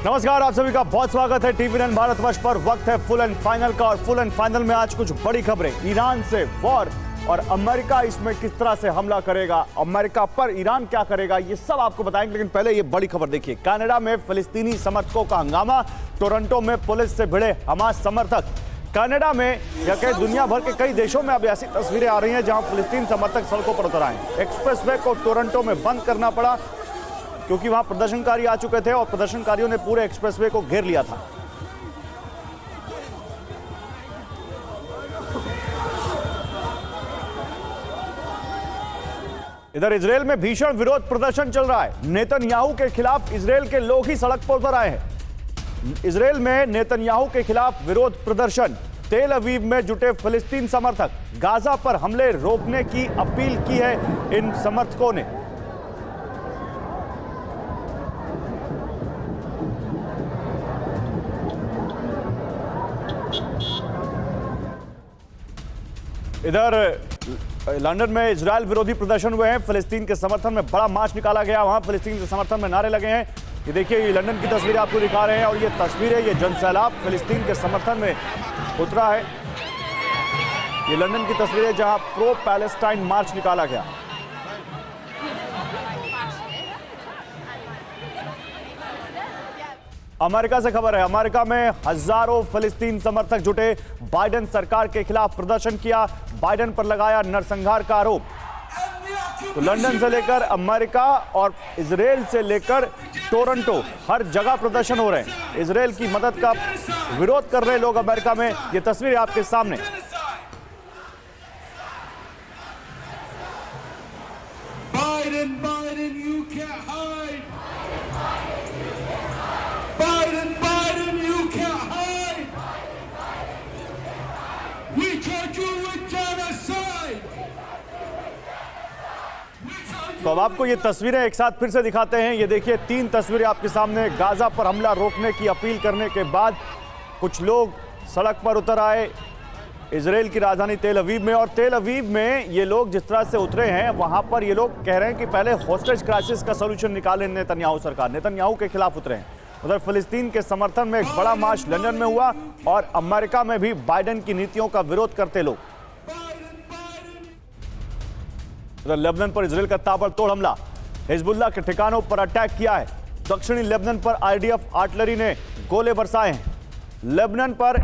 नमस्कार, आप सभी का बहुत स्वागत है टीवी9 भारतवर्ष पर। वक्त है फुल एंड फाइनल का और फुल एंड फाइनल में आज कुछ बड़ी खबरें। ईरान से वॉर और अमेरिका इसमें किस तरह से हमला करेगा, अमेरिका पर ईरान क्या करेगा, ये सब आपको बताएंगे। लेकिन पहले ये बड़ी खबर देखिए। कनाडा में फिलिस्तीनी समर्थकों का हंगामा, टोरंटो में पुलिस से भिड़े हमास समर्थक। कनाडा में या कई दुनिया भर के कई देशों में अब ऐसी तस्वीरें आ रही हैं जहां फिलिस्तीन समर्थक सड़कों पर उतर आए। एक्सप्रेसवे को टोरंटो में बंद करना पड़ा क्योंकि वहां प्रदर्शनकारी आ चुके थे और प्रदर्शनकारियों ने पूरे एक्सप्रेसवे को घेर लिया था। इधर इजरायल में भीषण विरोध प्रदर्शन चल रहा है। नेतन्याहू के खिलाफ इजरायल के लोग ही सड़क पर उतर आए हैं। इजरायल में नेतन्याहू के खिलाफ विरोध प्रदर्शन। तेल अवीव में जुटे फिलिस्तीन समर्थक। गाजा पर हमले रोकने की अपील की है इन समर्थकों ने। इधर लंदन में इजरायल विरोधी प्रदर्शन हुए हैं। फिलिस्तीन के समर्थन में बड़ा मार्च निकाला गया। वहां फिलिस्तीन के समर्थन में नारे लगे हैं। ये देखिए, ये लंदन की तस्वीरें आपको दिखा रहे हैं और ये तस्वीरें, ये जनसैलाब फिलिस्तीन के समर्थन में उतरा है। ये लंदन की तस्वीरें जहां प्रो पैलेस्टाइन मार्च निकाला गया। अमेरिका से खबर है। अमेरिका में हजारों फिलिस्तीन समर्थक जुटे। बाइडेन सरकार के खिलाफ प्रदर्शन किया। बाइडेन पर लगाया नरसंहार का आरोप। तो लंदन से लेकर अमेरिका और इजरायल से लेकर टोरंटो, हर जगह प्रदर्शन हो रहे हैं। इजरायल की मदद का विरोध कर रहे लोग अमेरिका में। ये तस्वीरें आपके सामने। तो अब आपको ये तस्वीरें एक साथ फिर से दिखाते हैं। ये देखिए, 3 तस्वीरें आपके सामने। गाजा पर हमला रोकने की अपील करने के बाद कुछ लोग सड़क पर उतर आए इजरायल की राजधानी तेल अवीव में। और तेल अवीव में ये लोग जिस तरह से उतरे हैं, वहां पर ये लोग कह रहे हैं कि पहले हॉस्टेज क्राइसिस का सलूशन निकाले नेतन्याहू सरकार। नेतन्याहू के खिलाफ उतरे हैं। उधर फिलिस्तीन के समर्थन में एक बड़ा मार्च लंदन में हुआ और अमेरिका में भी बाइडेन की नीतियों का विरोध करते लोग। लेबनान पर इजरायल का ताबड़तोड़ हमला। हिजबुल्लाह के ठिकानों पर अटैक किया है। दक्षिणी लेबनान पर आईडीएफ आर्टिलरी ने गोले बरसाए हैं। लेबनान पर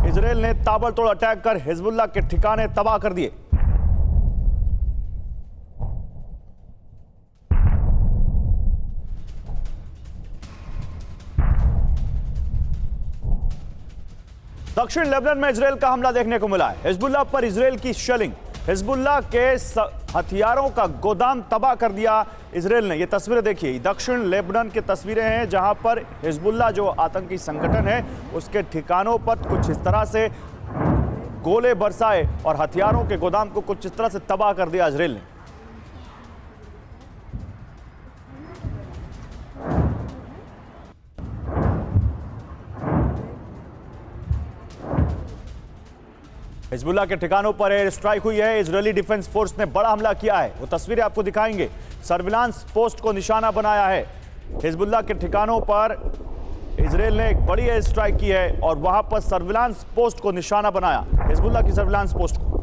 इजरायल ने ताबड़तोड़ अटैक कर हिजबुल्लाह के ठिकाने तबाह कर दिए। दक्षिण लेबनान में इजरायल का हमला देखने को मिला है। हिजबुल्लाह पर इजरायल की शेलिंग। हिजबुल्लाह के हथियारों का गोदाम तबाह कर दिया इजरायल ने। ये तस्वीरें देखिए, दक्षिण लेबनान की तस्वीरें हैं जहां पर हिजबुल्लाह जो आतंकी संगठन है उसके ठिकानों पर कुछ इस तरह से गोले बरसाए और हथियारों के गोदाम को कुछ इस तरह से तबाह कर दिया इजरायल ने। हिजबुल्लाह के ठिकानों पर एयर स्ट्राइक हुई है। इजरायली डिफेंस फोर्स ने बड़ा हमला किया है। वो तस्वीरें आपको दिखाएंगे। सर्विलांस पोस्ट को निशाना बनाया है। हिजबुल्लाह के ठिकानों पर इजरायल ने एक बड़ी एयर स्ट्राइक की है और वहां पर सर्विलांस पोस्ट को निशाना बनाया, हिजबुल्लाह की सर्विलांस पोस्ट को।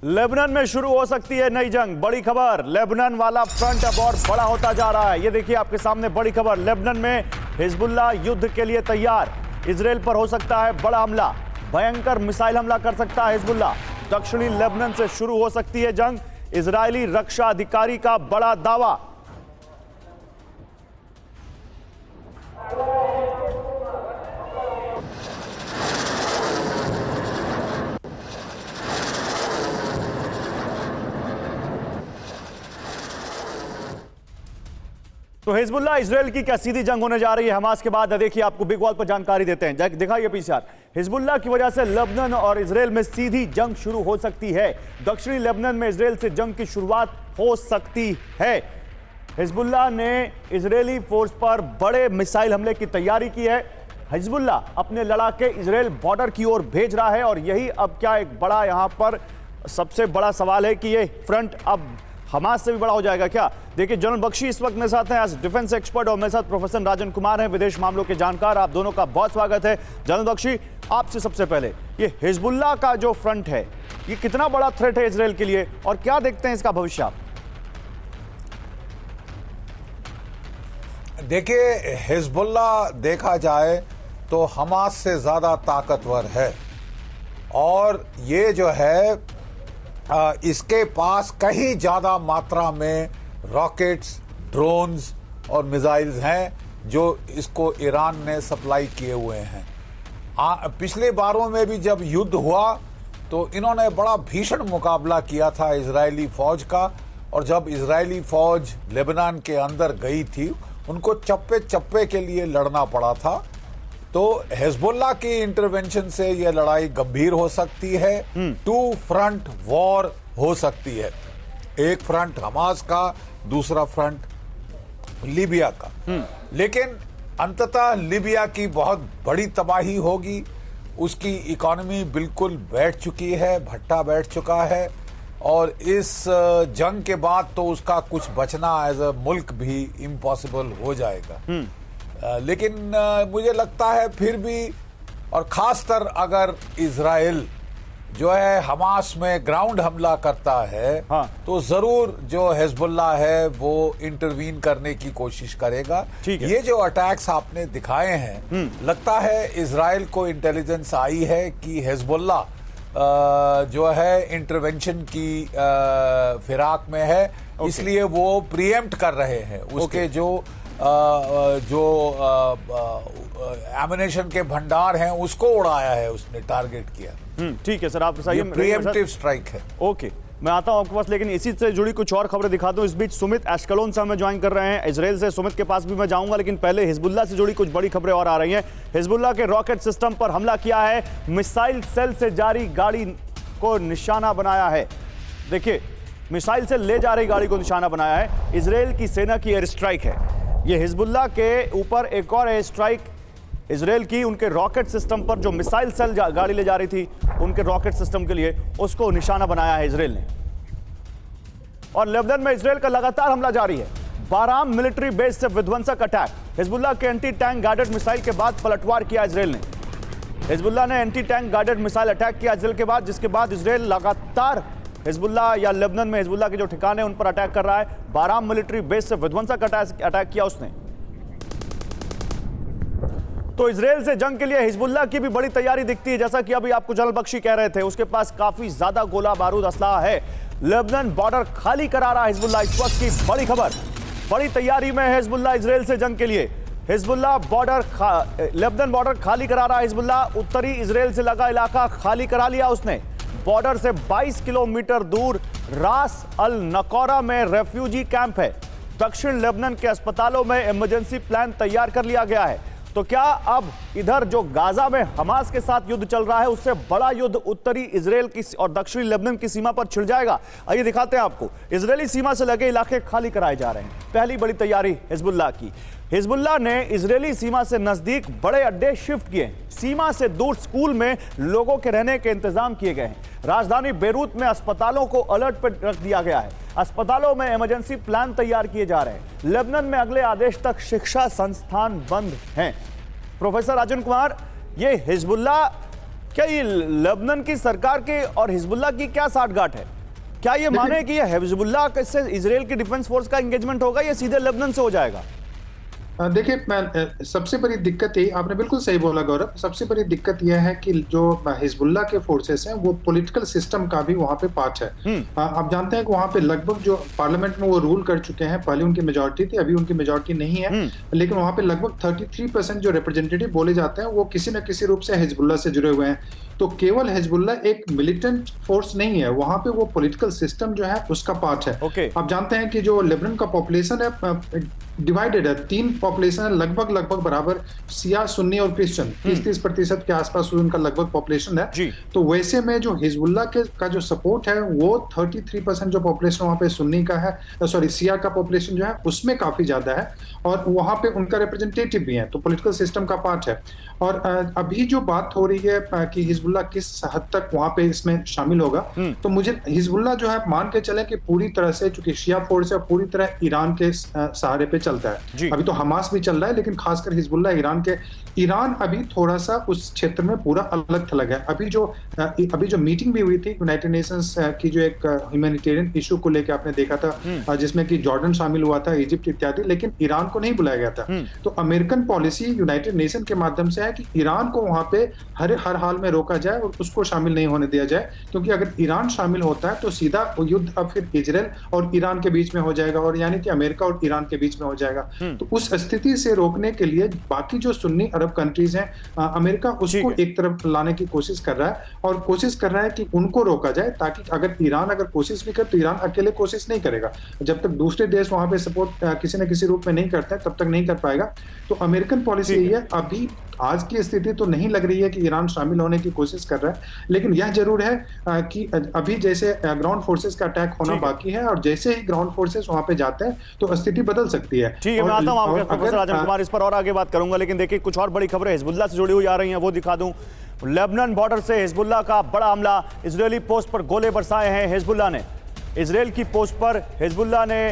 लेबनान में शुरू हो सकती है नई जंग। बड़ी खबर, लेबनान वाला फ्रंट अब और बड़ा होता जा रहा है। ये देखिए आपके सामने बड़ी खबर। लेबनान में हिजबुल्लाह युद्ध के लिए तैयार। इजरायल पर हो सकता है बड़ा हमला। भयंकर मिसाइल हमला कर सकता है हिजबुल्लाह। दक्षिणी लेबनान से शुरू हो सकती है जंग। इजरायली रक्षा अधिकारी का बड़ा दावा। तो हिजबुल्लाह इजरायल की क्या सीधी जंग होने जा रही है हमास के बाद? देखिए आपको बिग वॉल पर जानकारी देते हैं। दिखाइए पीछे। हिजबुल्लाह की वजह से लेबनान और इजरायल में सीधी जंग शुरू हो सकती है। दक्षिणी लेबनान में इजरायल से जंग की शुरुआत हो सकती है। हिजबुल्लाह ने इजरायली फोर्स पर बड़े मिसाइल हमले की तैयारी की है। हिजबुल्लाह अपने लड़ाके इजरायल बॉर्डर की ओर भेज रहा है और यही अब क्या एक बड़ा यहां पर सबसे बड़ा सवाल है कि ये फ्रंट अब हमास से भी बड़ा हो जाएगा क्या? देखिए, जनरल बख्शी इस वक्त मेरे साथ हैं एज डिफेंस एक्सपर्ट और मेरे साथ प्रोफेसर राजन कुमार हैं, विदेश मामलों के जानकार। आप दोनों का बहुत स्वागत है। जनरल बख्शी, आपसे सबसे पहले ये हिजबुल्लाह का जो फ्रंट है, ये कितना बड़ा थ्रेट है इजराइल के लिए और क्या देखते हैं इसका भविष्य आप? देखिए, हिजबुल्लाह देखा जाए तो हमास से ज़्यादा ताकतवर है और ये जो है इसके पास कहीं ज़्यादा मात्रा में रॉकेट्स, ड्रोन्स और मिसाइल्स हैं जो इसको ईरान ने सप्लाई किए हुए हैं। पिछले बारों में भी जब युद्ध हुआ तो इन्होंने बड़ा भीषण मुकाबला किया था इजरायली फ़ौज का, और जब इजरायली फ़ौज लेबनान के अंदर गई थी उनको चप्पे चप्पे के लिए लड़ना पड़ा था। तो हिजबुल्लाह की इंटरवेंशन से यह लड़ाई गंभीर हो सकती है। टू फ्रंट वॉर हो सकती है, एक फ्रंट हमास का, दूसरा फ्रंट लीबिया का। लेकिन अंततः लीबिया की बहुत बड़ी तबाही होगी, उसकी इकोनॉमी बिल्कुल बैठ चुकी है, भट्टा बैठ चुका है, और इस जंग के बाद तो उसका कुछ बचना एज अ मुल्क भी इम्पॉसिबल हो जाएगा। लेकिन मुझे लगता है फिर भी, और खासकर अगर इजराइल जो है हमास में ग्राउंड हमला करता है, हाँ। तो जरूर जो हिजबुल्लाह है वो इंटरवीन करने की कोशिश करेगा। ये जो अटैक्स आपने दिखाए हैं, लगता है इजराइल को इंटेलिजेंस आई है कि हिजबुल्लाह जो है इंटरवेंशन की फिराक में है, इसलिए वो प्रीएम्प्ट कर रहे हैं। उसके जो एमिनेशन के भंडार हैं उसको उड़ाया है, उसने टारगेट किया। ठीक है सर, आप बताइए। प्रीएम्प्टिव स्ट्राइक है। ओके, मैं आता हूं आपके पास, लेकिन इसी से जुड़ी कुछ और खबरें दिखा दूं। इस बीच सुमित एश्कलोन से हमें ज्वाइन कर रहे हैं इजराइल से। सुमित के पास भी मैं जाऊंगा, लेकिन पहले हिजबुल्लाह से जुड़ी कुछ बड़ी खबरें और आ रही हैं। हिजबुल्लाह के रॉकेट सिस्टम पर हमला किया है, मिसाइल सेल से जारी गाड़ी को निशाना बनाया है। देखिए, मिसाइल से ले जा रही गाड़ी को निशाना बनाया है। इजराइल की सेना की एयर स्ट्राइक है ये। हिजबुल्लाह के ऊपर एक और एयर स्ट्राइक इजराइल की, उनके रॉकेट सिस्टम पर जो मिसाइल सेल गाड़ी ले जा रही थी, उनके रॉकेट सिस्टम के लिए उसको निशाना बनाया है इजराइल ने। और लेबनान में इजराइल का लगातार हमला जारी है। बाराम मिलिट्री बेस से विध्वंसक अटैक। हिजबुल्लाह के एंटी टैंक गाइडेड मिसाइल के बाद पलटवार किया इजराइल ने। हिजबुल्लाह ने anti tank guided missile attack किया इजराइल के बाद, जिसके बाद इजराइल लगातार हिजबुल्लाह या लेबनान में हिजबुल्लाह के जो ठिकाने उन पर अटैक कर रहा है। बाराम मिलिट्री बेस से विध्वंसक अटैक किया उसने। तो इजराइल से जंग के लिए हिजबुल्लाह की भी बड़ी तैयारी दिखती है, जैसा कि अभी आपको जनरल बख्शी कह रहे थे। उसके पास काफी ज्यादा गोला बारूद असलाह है। लेबनान बॉर्डर खाली करा रहा है हिजबुल्लाह, इस वक्त की बड़ी खबर। बड़ी तैयारी में है हिजबुल्लाह इजराइल से जंग के लिए। हिजबुल्लाह लेबनान बॉर्डर खाली करा रहा है हिजबुल्लाह। उत्तरी इजराइल से लगा इलाका खाली करा लिया उसने। बॉर्डर से 22 किलोमीटर दूर रास अल नकौरा में रेफ्यूजी कैंप है। दक्षिण लेबनान के अस्पतालों में इमरजेंसी प्लान तैयार कर लिया गया है। तो क्या अब इधर जो गाजा में हमास के साथ युद्ध चल रहा है, उससे बड़ा युद्ध उत्तरी इजराइल की और दक्षिणी लेबनान की सीमा पर छिड़ जाएगा? आइए दिखाते हैं आपको। इजरायली सीमा से लगे इलाके खाली कराए जा रहे हैं। पहली बड़ी तैयारी हिजबुल्लाह की। हिजबुल्लाह ने इजरायली सीमा से नजदीक बड़े अड्डे शिफ्ट किए हैं। सीमा से दूर स्कूल में लोगों के रहने के इंतजाम किए गए हैं। राजधानी बेरूत में अस्पतालों को अलर्ट पर रख दिया गया है। अस्पतालों में इमरजेंसी प्लान तैयार किए जा रहे हैं। लेबनान में अगले आदेश तक शिक्षा संस्थान बंद हैं। प्रोफेसर राजन कुमार, ये हिजबुल्लाह, क्या ये लेबनान की सरकार के और हिजबुल्लाह की क्या साठगांठ है? क्या ये माने कि ये हिजबुल्लाह से इजराइल की डिफेंस फोर्स का एंगेजमेंट होगा या सीधे लेबनान से हो जाएगा? देखिए, सबसे बड़ी दिक्कत ये, आपने बिल्कुल सही बोला गौरव, सबसे बड़ी दिक्कत यह है कि जो हिजबुल्लाह के फोर्सेस हैं वो पॉलिटिकल सिस्टम का भी वहाँ पे पार्ट है। आप जानते हैं कि वहाँ पे लगभग जो पार्लियामेंट में वो रूल कर चुके हैं। पहले उनकी मेजॉरिटी थी, अभी उनकी मेजॉरिटी नहीं है, लेकिन वहाँ पे लगभग 33% जो रिप्रेजेंटेटिव बोले जाते हैं वो किसी न किसी रूप से हिजबुल्लाह से जुड़े हुए हैं। तो केवल हिजबुल्लाह एक मिलिटेंट फोर्स नहीं है, वहाँ पे वो पॉलिटिकल सिस्टम जो है उसका पार्ट है। आप जानते हैं कि जो लेबनान का पॉपुलेशन है डिवाइडेड है, 3 पॉपुलेशन है लगभग लगभग शिया सुन्नी और क्रिश्चियन 30-30% के आसपास उनका लगभग पॉपुलेशन है। तो वैसे में जो हिजबुल्लाह का जो सपोर्ट है वो 33% जो पॉपुलेशन वहाँ पे सुन्नी का है, सॉरी शिया का पॉपुलेशन जो है उसमें काफी ज्यादा है, और वहाँ पे उनका रिप्रेजेंटेटिव भी है, तो पॉलिटिकल सिस्टम का पार्ट है। और अभी जो बात हो रही है कि हिजबुल्लाह किस हद तक वहाँ पे इसमें शामिल होगा, तो मुझे हिजबुल्लाह जो है मान के चले कि पूरी तरह से, चूंकि शिया फोर्स है, पूरी तरह ईरान के सहारे पे चलता है। अभी तो हमास भी चल रहा है, लेकिन खासकर हिजबुल्लाह ईरान अभी थोड़ा सा उस क्षेत्र में पूरा अलग थलग है। अभी जो मीटिंग भी हुई थी यूनाइटेड नेशंस की, जो एक ह्यूमैनिटेरियन इशू को लेकर आपने देखा था, जिसमें कि जॉर्डन शामिल हुआ था, इजिप्ट इत्यादि, लेकिन ईरान को नहीं बुलाया गया था। तो अमेरिकन पॉलिसी यूनाइटेड नेशन के माध्यम से है कि ईरान को वहां पे हर हाल में रोका जाए और उसको शामिल नहीं होने दिया जाए, क्योंकि अगर ईरान शामिल होता है तो सीधा युद्ध अब फिर इजराइल और ईरान के बीच में हो जाएगा, और यानी कि अमेरिका और ईरान के बीच में हो जाएगा। तो उस स्थिति से रोकने के लिए बाकी जो सुन्नी अरब कंट्रीज हैं, अमेरिका उसको एक तरफ लाने की कोशिश कर रहा है, और कोशिश कर रहा है कि उनको रोका जाए, ताकि अगर ईरान कोशिश भी करे तो ईरान अकेले कोशिश नहीं करेगा। जब तक दूसरे देश वहां पे सपोर्ट किसी न किसी रूप में नहीं करते तब तक नहीं कर पाएगा। तो अमेरिकन पॉलिसी यही है। अभी आज की स्थिति तो नहीं लग रही है कि ईरान शामिल होने की कोशिश कर रहा है, लेकिन यह जरूर है कि अभी जैसे ग्राउंड फोर्सेस का अटैक होना बाकी है, और जैसे ही ग्राउंड फोर्सेस वहां पे जाते हैं तो स्थिति बदल सकती है। ठीक है, मैं आता हूं प्रोफेसर राजन कुमार, इस पर और आगे बात करूंगा, लेकिन देखिए कुछ और बड़ी खबरें हिजबुल्लाह से जुड़ी हुई आ रही हैं, वो दिखा दूं। लेबनान बॉर्डर से हिजबुल्लाह का बड़ा हमला, इजरायली पोस्ट पर गोले बरसाए हैं हिजबुल्लाह ने। इजरायल की पोस्ट पर हिजबुल्लाह ने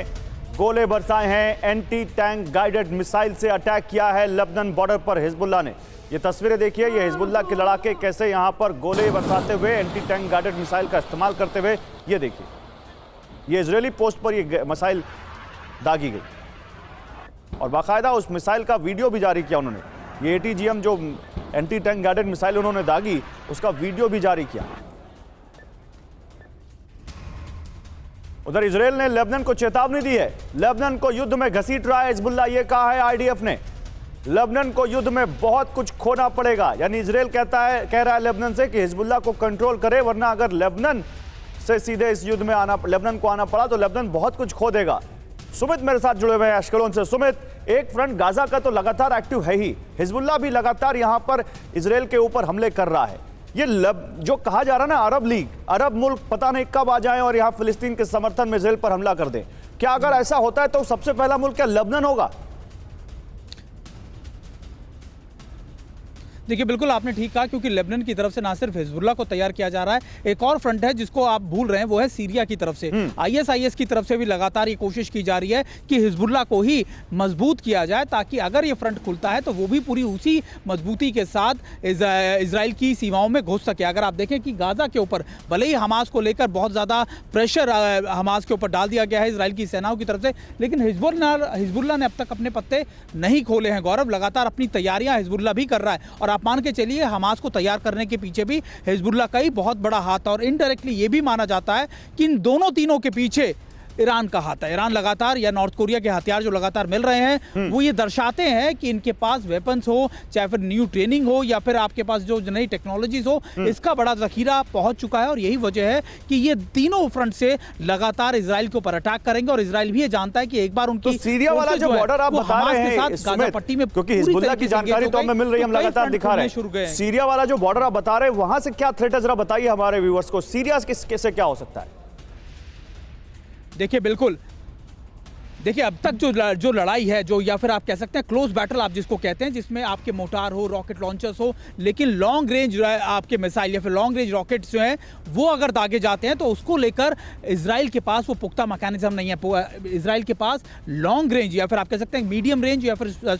गोले बरसाए हैं, एंटी टैंक गाइडेड मिसाइल से अटैक किया है लेबनान बॉर्डर पर हिजबुल्लाह ने। ये तस्वीरें देखिए, ये हिजबुल्लाह के लड़ाके कैसे यहां पर गोले बरसाते हुए, एंटी टैंक गाइडेड मिसाइल का इस्तेमाल करते हुए, ये देखिए, ये इजरायली पोस्ट पर ये मिसाइल दागी गई और बाकायदा उस मिसाइल का वीडियो भी जारी किया उन्होंने। ये ATGM जो एंटी टैंक गाइडेड मिसाइल उन्होंने दागी, उसका वीडियो भी जारी किया। उधर इजरायल ने लेबनान को चेतावनी दी है, लेबनान को युद्ध में घसीट रहा है हिजबुल्लाह, ये कहा है IDF ने। लेबनान को युद्ध में बहुत कुछ खोना पड़ेगा, यानी इजरायल कह रहा है लेबनान से कि हिजबुल्लाह को कंट्रोल करे, वरना अगर लेबनान से सीधे इस युद्ध में लेबनान को आना पड़ा तो लेबनान बहुत कुछ खो देगा। सुमित मेरे साथ जुड़े हुए हैं अश्कलोन से। सुमित, एक फ्रंट गाजा का तो लगातार एक्टिव है ही, हिजबुल्लाह भी लगातार यहां पर इजरायल के ऊपर हमले कर रहा है। ये जो कहा जा रहा है ना, अरब लीग, अरब मुल्क पता नहीं कब आ जाएं और यहां फिलिस्तीन के समर्थन में इजरायल पर हमला कर दें, क्या अगर ऐसा होता है तो सबसे पहला मुल्क क्या लेबनान होगा? देखिए बिल्कुल आपने ठीक कहा, क्योंकि लेबनान की तरफ से ना सिर्फ हिजबुल्लाह को तैयार किया जा रहा है, एक और फ्रंट है जिसको आप भूल रहे हैं, वो है सीरिया की तरफ से। ISIS की तरफ से भी लगातार ये कोशिश की जा रही है कि हिजबुल्लाह को ही मजबूत किया जाए, ताकि अगर ये फ्रंट खुलता है तो वो भी पूरी उसी मजबूती के साथ इजराइल की सीमाओं में घुस सके। अगर आप देखें कि गाजा के ऊपर भले ही हमास को लेकर बहुत ज़्यादा प्रेशर हमास के ऊपर डाल दिया गया है इसराइल की सेनाओं की तरफ से, लेकिन हिजबुल्लाह ने अब तक अपने पत्ते नहीं खोले हैं। गौरव, लगातार अपनी तैयारियां हिजबुल्लाह भी कर रहा है, और आप मान के चलिए हमास को तैयार करने के पीछे भी हिजबुल्लाह का ही बहुत बड़ा हाथ है, और इनडायरेक्टली ये भी माना जाता है कि इन दोनों तीनों के पीछे ईरान का हाथ है। ईरान लगातार, या नॉर्थ कोरिया के हथियार जो लगातार मिल रहे हैं, वो ये दर्शाते हैं कि इनके पास वेपन्स हो, चाहे फिर न्यू ट्रेनिंग हो, या फिर आपके पास जो नई टेक्नोलॉजीज हो, इसका बड़ा जखीरा पहुंच चुका है। और यही वजह है कि ये तीनों फ्रंट से लगातार इजराइल के ऊपर अटैक करेंगे, और इजराइल भी ये जानता है कि एक बार उनकी सीरिया वाला जो बॉर्डर आप बता रहे हैं गाजा पट्टी में, क्योंकि हिजबुल्लाह की जानकारी तो हमें मिल रही है, हम लगातार दिखा रहे हैं, सीरिया वाला जो बॉर्डर आप बता रहे हैं, वहां से क्या थ्रेट है, जरा बताइए हमारे व्यूअर्स को, सीरिया से क्या हो सकता है? देखिए बिल्कुल, देखिए अब तक जो लड़ाई है, जो या फिर आप कह सकते हैं क्लोज बैटल आप जिसको कहते हैं, जिसमें आपके मोटार हो, रॉकेट लॉन्चर्स हो, लेकिन लॉन्ग रेंज आपके मिसाइल या फिर लॉन्ग रेंज रॉकेट्स जो हैं वो अगर दागे जाते हैं तो उसको लेकर इजराइल के पास वो पुख्ता मैकेनिज्म नहीं है। इजराइल के पास लॉन्ग रेंज या फिर आप कह सकते हैं मीडियम रेंज या फिर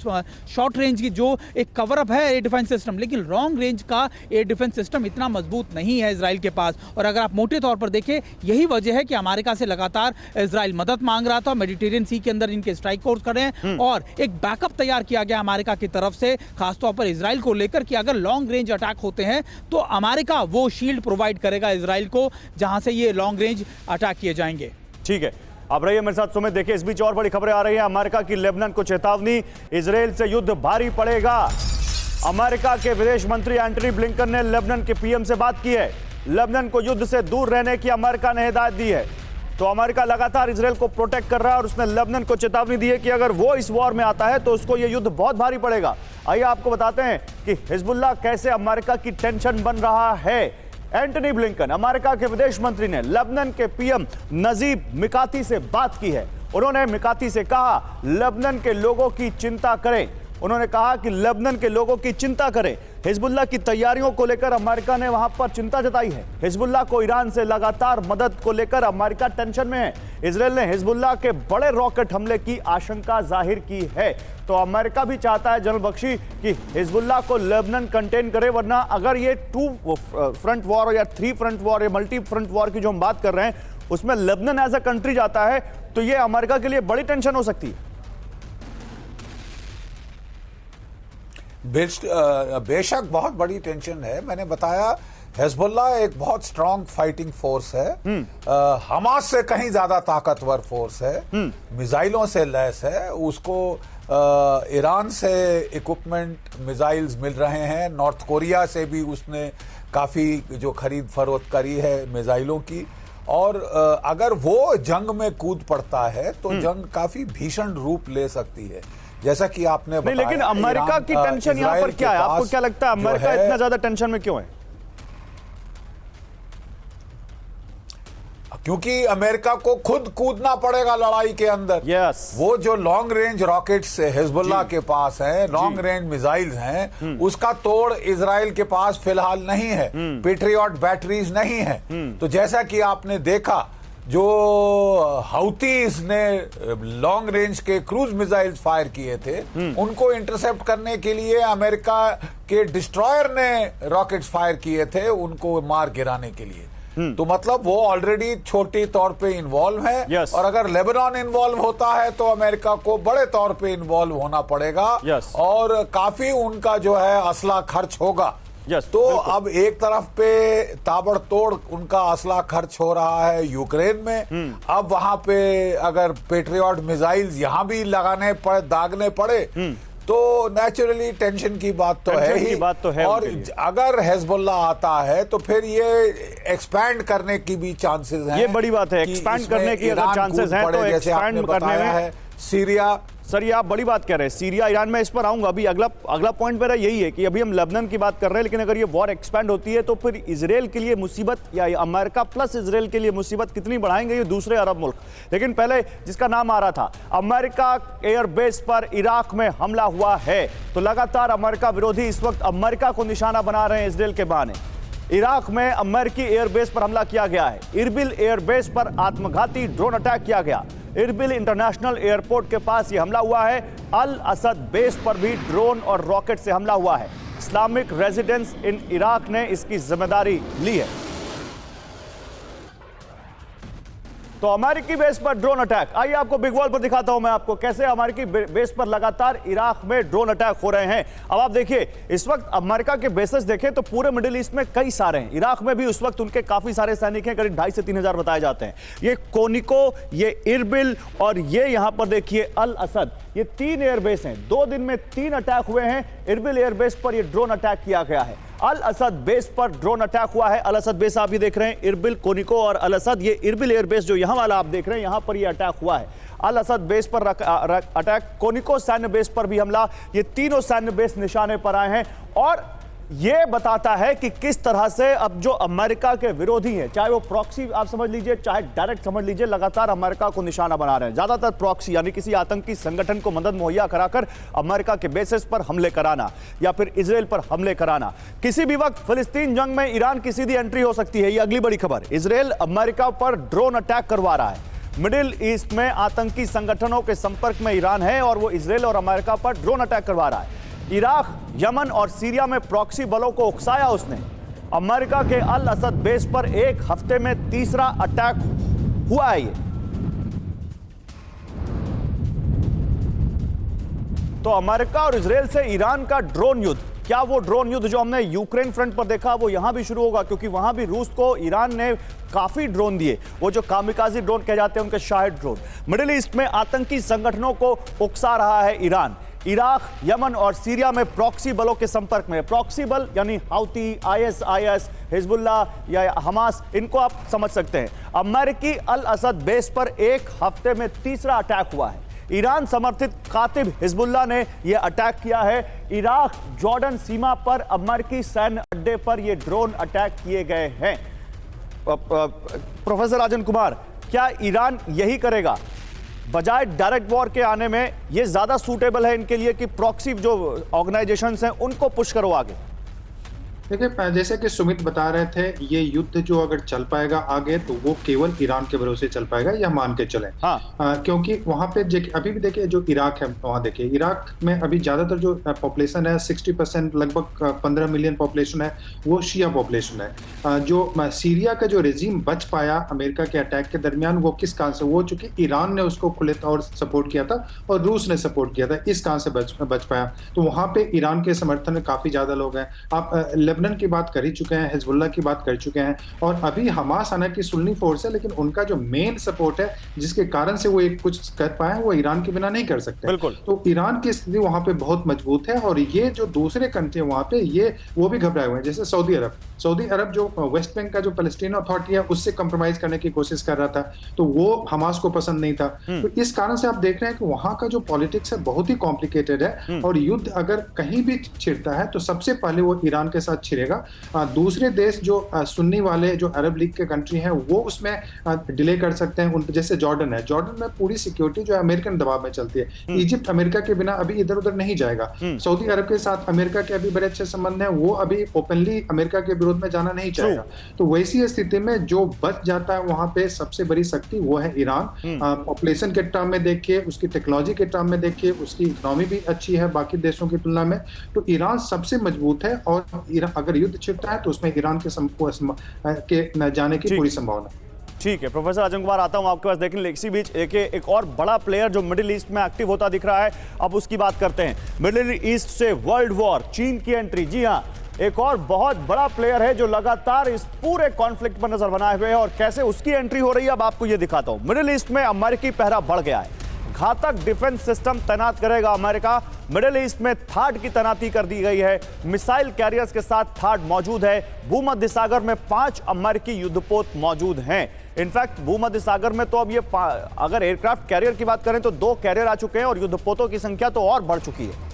शॉर्ट रेंज की जो एक कवरअप है एयर डिफेंस सिस्टम, लेकिन लॉन्ग रेंज का एयर डिफेंस सिस्टम इतना मजबूत नहीं है इजराइल के पास। और अगर आप मोटे तौर पर देखें, यही वजह है कि अमेरिका से लगातार इजराइल मदद मांग रहा था, मेडिटेरियन सी के अंदर इनके स्ट्राइक फोर्स खड़े हैं, और एक बैकअप तैयार किया गया अमेरिका की तरफ से, खासतौर पर इजराइल को लेकर कि अगर लॉन्ग रेंज अटैक होते हैं तो अमेरिका वो शील्ड प्रोवाइड करेगा इजराइल को, जहां से ये लॉन्ग रेंज अटैक किए जाएंगे। ठीक है, अब रहिए मेरे साथ सुमित। देखिए इस बीच और बड़ी खबरें आ रही हैं, अमेरिका की लेबनान को चेतावनी, इजराइल से युद्ध भारी पड़ेगा। अमेरिका के विदेश मंत्री एंटनी ब्लिंकन ने लेबनान के PM से बात की है, लेबनान को युद्ध से दूर रहने की अमेरिका ने हिदायत दी है। तो अमेरिका लगातार इजराइल को प्रोटेक्ट कर रहा है और उसने लेबनान को चेतावनी दी है कि अगर वो इस वॉर में आता है तो उसको ये युद्ध बहुत भारी पड़ेगा। आइए आपको बताते हैं कि हिजबुल्लाह कैसे अमेरिका की टेंशन बन रहा है। एंटनी ब्लिंकन, अमेरिका के विदेश मंत्री, ने लेबनान के पीएम नजीब मिकाती से बात की है। उन्होंने मिकाती से कहा लेबनान के लोगों की चिंता करें। उन्होंने कहा कि लेबनान के लोगों की चिंता करें। हिजबुल्लाह की तैयारियों को लेकर अमेरिका ने वहां पर चिंता जताई है। हिजबुल्लाह को ईरान से लगातार मदद को लेकर अमेरिका टेंशन में है। इजराइल ने हिजबुल्लाह के बड़े रॉकेट हमले की आशंका जाहिर की है। तो अमेरिका भी चाहता है जनरल बख्शी कि हिजबुल्लाह को लेबनान कंटेन करे, वरना अगर ये 2 फ्रंट वॉर या 3 फ्रंट वॉर या मल्टी फ्रंट वॉर की जो हम बात कर रहे हैं उसमें लेबनान एज अ कंट्री जाता है तो ये अमेरिका के लिए बड़ी टेंशन हो सकती है। बेशक बहुत बड़ी टेंशन है। मैंने बताया हिजबुल्लाह एक बहुत स्ट्रांग फाइटिंग फोर्स है, हमास से कहीं ज्यादा ताकतवर फोर्स है, मिसाइलों से लैस है। उसको ईरान से इक्विपमेंट मिसाइल्स मिल रहे हैं, नॉर्थ कोरिया से भी उसने काफी जो खरीद फरोख्त करी है मिसाइलों की। और अगर वो जंग में कूद पड़ता है तो जंग काफी भीषण रूप ले सकती है, जैसा कि आपने बताया। लेकिन अमेरिका की टेंशन यहां पर क्या है? आपको क्या लगता है अमेरिका इतना ज्यादा टेंशन में क्यों है? क्योंकि अमेरिका को खुद कूदना पड़ेगा लड़ाई के अंदर। वो जो लॉन्ग रेंज रॉकेट्स हिजबुल्लाह के पास हैं, लॉन्ग रेंज मिसाइल्स हैं, उसका तोड़ इजराइल के पास फिलहाल नहीं है। पेट्रियट बैटरीज नहीं है। तो जैसा कि आपने देखा जो हाउतीज ने लॉन्ग रेंज के क्रूज मिसाइल्स फायर किए थे, उनको इंटरसेप्ट करने के लिए अमेरिका के डिस्ट्रॉयर ने रॉकेट्स फायर किए थे उनको मार गिराने के लिए। तो मतलब वो ऑलरेडी छोटी तौर पे इन्वॉल्व है। और अगर लेबनान इन्वॉल्व होता है तो अमेरिका को बड़े तौर पे इन्वॉल्व होना पड़ेगा। और काफी उनका जो है असला खर्च होगा। तो अब एक तरफ पे ताबड़तोड़ उनका असला खर्च हो रहा है यूक्रेन में। अब वहां पे अगर पेट्रियट मिसाइल्स यहां भी लगाने पड़े, दागने पड़े, तो नेचुरली टेंशन की बात तो है ही। और अगर हिजबुल्लाह आता है तो फिर ये एक्सपैंड करने की भी चांसेस हैं। ये बड़ी बात है, एक्सपैंड करने की अगर चांसेस हैं तो एक्सपैंड करने में सीरिया। सर ये आप बड़ी बात कह रहे हैं, सीरिया ईरान में इस पर आऊंगा। अभी अगला पॉइंट मेरा यही है कि अभी हम लेबनान की बात कर रहे हैं, लेकिन अगर ये वॉर एक्सपैंड होती है तो फिर इजराइल के लिए मुसीबत, या अमेरिका प्लस इजराइल के लिए मुसीबत कितनी बढ़ाएंगे ये दूसरे अरब मुल्क। लेकिन पहले जिसका नाम आ रहा था, अमेरिका एयरबेस पर इराक में हमला हुआ है। तो लगातार अमेरिका विरोधी इस वक्त अमेरिका को निशाना बना रहे हैं इजराइल के बहाने। इराक में अमेरिकी एयरबेस पर हमला किया गया है। इरबिल एयरबेस पर आत्मघाती ड्रोन अटैक किया गया। इरबिल इंटरनेशनल एयरपोर्ट के पास यह हमला हुआ है। अल असद बेस पर भी ड्रोन और रॉकेट से हमला हुआ है। इस्लामिक रेजिडेंस इन इराक ने इसकी जिम्मेदारी ली है। तो अमेरिकी बेस पर ड्रोन अटैक, आइए आपको बिग वॉल पर दिखाता हूं मैं आपको कैसे अमेरिकी बेस पर लगातार इराक में ड्रोन अटैक हो रहे हैं। अब आप देखिए इस वक्त अमेरिका के बेसेस देखें तो पूरे मिडिल ईस्ट में कई सारे हैं। इराक में भी उस वक्त उनके काफी सारे सैनिक हैं, करीब 2,500 से 3,000 बताए जाते हैं। ये कोनिको, ये इरबिल और ये यहां पर देखिए अल असद, ये 3 एयरबेस हैं। 2 दिन में 3 अटैक हुए हैं। इरबिल एयरबेस पर यह ड्रोन अटैक किया गया है। अल असद बेस पर ड्रोन अटैक हुआ है। अल असद बेस आप ये देख रहे हैं, इरबिल, कोनिको और अल असद। ये इरबिल एयरबेस जो यहां वाला आप देख रहे हैं, यहां पर यह अटैक हुआ है। अल असद बेस पर अटैक, कोनिको सैन्य बेस पर भी हमला। ये तीनों सैन्य बेस निशाने पर आए हैं और यह बताता है कि किस तरह से अब जो अमेरिका के विरोधी हैं, चाहे वो प्रॉक्सी आप समझ लीजिए, चाहे डायरेक्ट समझ लीजिए, लगातार अमेरिका को निशाना बना रहे हैं। ज्यादातर प्रॉक्सी यानी किसी आतंकी संगठन को मदद मुहैया कराकर अमेरिका के बेसिस पर हमले कराना या फिर इजराइल पर हमले कराना। किसी भी वक्त फिलिस्तीन जंग में ईरान की सीधी एंट्री हो सकती है। यह अगली बड़ी खबर। इजराइल अमेरिका पर ड्रोन अटैक करवा रहा है। मिडिल ईस्ट में आतंकी संगठनों के संपर्क में ईरान है और वो इजराइल और अमेरिका पर ड्रोन अटैक करवा रहा है। इराक, यमन और सीरिया में प्रॉक्सी बलों को उकसाया उसने। अमेरिका के अल असद बेस पर एक हफ्ते में तीसरा अटैक हुआ है ये। तो अमेरिका और इजराइल से ईरान का ड्रोन युद्ध, क्या वो ड्रोन युद्ध जो हमने यूक्रेन फ्रंट पर देखा वो यहां भी शुरू होगा? क्योंकि वहां भी रूस को ईरान ने काफी ड्रोन दिए, वो जो कामिकाजी ड्रोन कहे जाते हैं उनके शाहिद ड्रोन। मिडिल ईस्ट में आतंकी संगठनों को उकसा रहा है ईरान। इराक, यमन और सीरिया में प्रॉक्सी बलों के संपर्क में। प्रॉक्सी बल यानी हाउती, आईएसआईएस, हिजबुल्लाह या हमास, इनको आप समझ सकते हैं। अमेरिकी अल असद बेस पर एक हफ्ते में तीसरा अटैक हुआ है। ईरान समर्थित कातिब हिजबुल्लाह ने यह अटैक किया है। इराक जॉर्डन सीमा पर अमेरिकी सैन्य अड्डे पर यह ड्रोन अटैक किए गए हैं। प्रोफेसर राजन कुमार, क्या ईरान यही करेगा? बजाय डायरेक्ट वॉर के आने में यह ज्यादा सूटेबल है इनके लिए कि प्रॉक्सी जो ऑर्गेनाइजेशंस हैं उनको पुश करो आगे? देखिए, जैसे कि सुमित बता रहे थे, ये युद्ध जो अगर चल पाएगा आगे तो वो केवल ईरान के भरोसे चल पाएगा, या मान के चले। क्योंकि वहां पे अभी भी देखिए जो इराक है, वहां देखिए इराक में अभी ज्यादातर जो पॉपुलेशन है 60%, लगभग 15 मिलियन पॉपुलेशन है, वो शिया पॉपुलेशन है। जो सीरिया का जो रेजिम बच पाया अमेरिका के अटैक के दरमियान, वो किस कारण से? वो चूंकि ईरान ने उसको खुले तौर सपोर्ट किया था और रूस ने सपोर्ट किया था, इस कारण से बच पाया। तो वहां पे ईरान के समर्थन में काफी ज्यादा लोग हैं। आप लेबनान की बात कर ही चुके हैं, हिजबुल्लाह की बात कर चुके हैं, और अभी हमास आना की सुन्नी फोर्स है, लेकिन उनका जो मेन सपोर्ट है जिसके कारण से वो एक कुछ कर पाए, वो ईरान के बिना नहीं कर सकते। बिल्कुल। तो ईरान की स्थिति वहां पे बहुत मजबूत है, और ये जो दूसरे कंट्री वहां पे, ये वो भी घबराए हुए हैं। जैसे सऊदी अरब जो वेस्ट बैंक का जो पैलेस्टीन अथॉरिटी है उससे कंप्रोमाइज करने की कोशिश कर रहा था, तो वो हमास को पसंद नहीं था। तो इस कारण से आप देख रहे हैं कि वहां का जो पॉलिटिक्स है बहुत ही कॉम्प्लिकेटेड है, और युद्ध अगर कहीं भी छिड़ता है तो सबसे पहले वो ईरान के साथ छिड़ेगा। दूसरे देश जो सुन्नी वाले जो अरब लीग के कंट्री हैं, वो उसमें डिले कर सकते हैं। जैसे जॉर्डन है, जॉर्डन में पूरी सिक्योरिटी जो है अमेरिकन दबाव में चलती है। इजिप्ट अमेरिका के बिना अभी इधर उधर नहीं जाएगा। सऊदी अरब के साथ अमेरिका के अभी बड़े अच्छे संबंध हैं, वो अभी ओपनली अमेरिका के विरोध में जाना नहीं चाहेगा। तो वैसी स्थिति में जो बच जाता है वहां पे सबसे बड़ी शक्ति वो है ईरान। पॉपुलेशन के टर्म में देखिए, उसकी टेक्नोलॉजी के टर्म में देखिए, उसकी इकोनॉमी भी अच्छी है बाकी देशों की तुलना में। तो ईरान सबसे मजबूत है, और अगर युद्ध छिड़ता है तो उसमें ईरान के जाने की पूरी संभावना। ठीक है प्रोफेसर राजन कुमार, आता हूं आपके पास। लेकिन इसी बीच एक और बड़ा प्लेयर जो मिडिल ईस्ट में एक्टिव होता दिख रहा है, अब उसकी बात करते हैं। मिडिल ईस्ट से वर्ल्ड वॉर, चीन की एंट्री। जी हां, एक और बहुत बड़ा प्लेयर है जो लगातार इस पूरे कॉन्फ्लिक्ट पर नजर बनाए हुए है, और कैसे उसकी एंट्री हो रही है अब आपको यह दिखाता हूं। मिडिल ईस्ट में अमेरिकी पहरा बढ़ गया है। घातक डिफेंस सिस्टम तैनात करेगा अमेरिका। मिडिल ईस्ट में थाड की तैनाती कर दी गई है। मिसाइल कैरियर्स के साथ थाड मौजूद है। भूमध्य सागर में 5 अमेरिकी युद्धपोत मौजूद हैं। इनफैक्ट भूमध्य सागर में तो अब ये अगर एयरक्राफ्ट कैरियर की बात करें तो 2 कैरियर आ चुके हैं, और युद्धपोतों की संख्या तो और बढ़ चुकी है।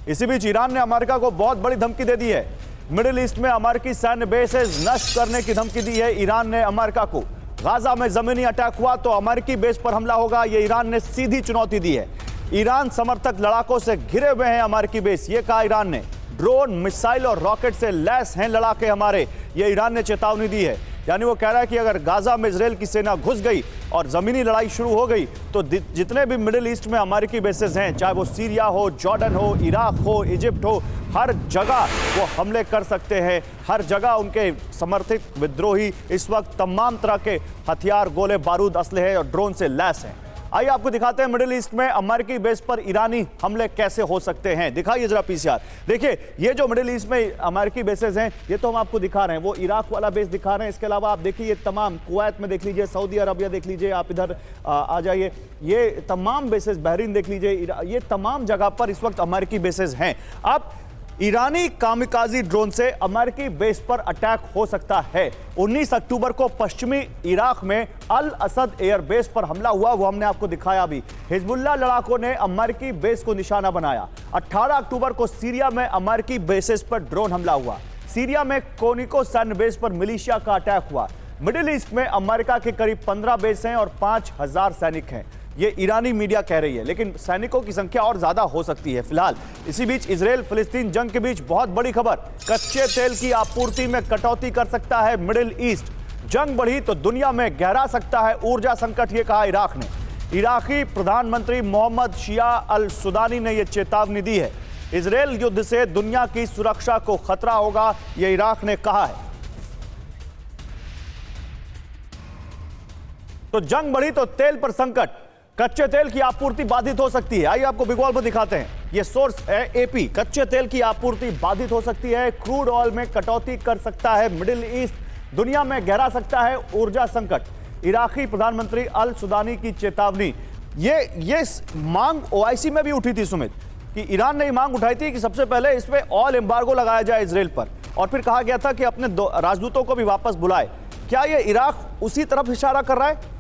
इसी बीच ईरान ने अमेरिका को बहुत बड़ी धमकी दे दी है। मिडिल ईस्ट में अमेरिकी सैन्य बेसेस नष्ट करने की धमकी दी है ईरान ने अमेरिका को। गाजा में जमीनी अटैक हुआ तो अमेरिकी बेस पर हमला होगा, यह ईरान ने सीधी चुनौती दी है। ईरान समर्थक लड़ाकों से घिरे हुए हैं अमेरिकी बेस, यह कहा ईरान ने। ड्रोन, मिसाइल और रॉकेट से लैस हैं लड़ाके हमारे, यह ईरान ने चेतावनी दी है। यानी वो कह रहा है कि अगर गाजा में इजराइल की सेना घुस गई और जमीनी लड़ाई शुरू हो गई तो जितने भी मिडिल ईस्ट में अमेरिकी बेसेस हैं, चाहे वो सीरिया हो, जॉर्डन हो, इराक हो, इजिप्ट हो, हर जगह वो हमले कर सकते हैं। हर जगह उनके समर्थित विद्रोही इस वक्त तमाम तरह के हथियार, गोले बारूद, असलहे और ड्रोन से लैस हैं। आइए आपको दिखाते हैं मिडिल ईस्ट में अमेरिकी बेस पर ईरानी हमले कैसे हो सकते हैं। दिखाइए जरा पीसीआर। देखिए, ये जो मिडिल ईस्ट में अमेरिकी बेसेस हैं, ये तो हम आपको दिखा रहे हैं, वो इराक वाला बेस दिखा रहे हैं। इसके अलावा आप देखिए, ये तमाम कुवैत में देख लीजिए, सऊदी अरबिया देख लीजिए, आप इधर आ जाइए, ये तमाम बेसेस, बहरीन देख लीजिए, ये तमाम जगह पर इस वक्त अमेरिकी बेसेस हैं। अब ईरानी कामिकाजी ड्रोन से अमेरिकी बेस पर अटैक हो सकता है। 19 अक्टूबर को पश्चिमी इराक में अल असद एयर बेस पर हमला हुआ, वो हमने आपको दिखाया भी। हिजबुल्लाह लड़ाकों ने अमेरिकी बेस को निशाना बनाया। 18 अक्टूबर को सीरिया में अमेरिकी बेसेस पर ड्रोन हमला हुआ। सीरिया में कोनिको सैन्य बेस पर मिलिशिया का अटैक हुआ। मिडिल ईस्ट में अमेरिका के करीब 15 बेस हैं और 5000 सैनिक हैं, ये ईरानी मीडिया कह रही है, लेकिन सैनिकों की संख्या और ज्यादा हो सकती है फिलहाल। इसी बीच इजराइल फिलिस्तीन जंग के बीच बहुत बड़ी खबर, कच्चे तेल की आपूर्ति में कटौती कर सकता है मिडिल ईस्ट। जंग बढ़ी तो दुनिया में गहरा सकता है ऊर्जा संकट, ये कहा इराक ने। इराकी प्रधानमंत्री मोहम्मद शिया अल सुदानी ने यह चेतावनी दी है। इजराइल युद्ध से दुनिया की सुरक्षा को खतरा होगा, यह इराक ने कहा है। तो जंग बढ़ी तो तेल पर संकट, कच्चे तेल की आपूर्ति बाधित हो सकती है। आइए आपको बिगवाल पर दिखाते हैं, यह सोर्स है एपी। कच्चे तेल की आपूर्ति बाधित हो सकती है, क्रूड ऑयल में कटौती कर सकता है मिडिल ईस्ट, दुनिया में गहरा सकता है ऊर्जा संकट। इराकी प्रधानमंत्री अल सुदानी की चेतावनी। ये मांग ओआईसी में भी उठी थी सुमित, कि ईरान ने मांग उठाई थी कि सबसे पहले इसमें ऑल एम्बार्गो लगाया जाए इजराइल पर, और फिर कहा गया था कि अपने राजदूतों को भी वापस बुलाए। क्या ये इराक उसी तरफ इशारा कर रहा है?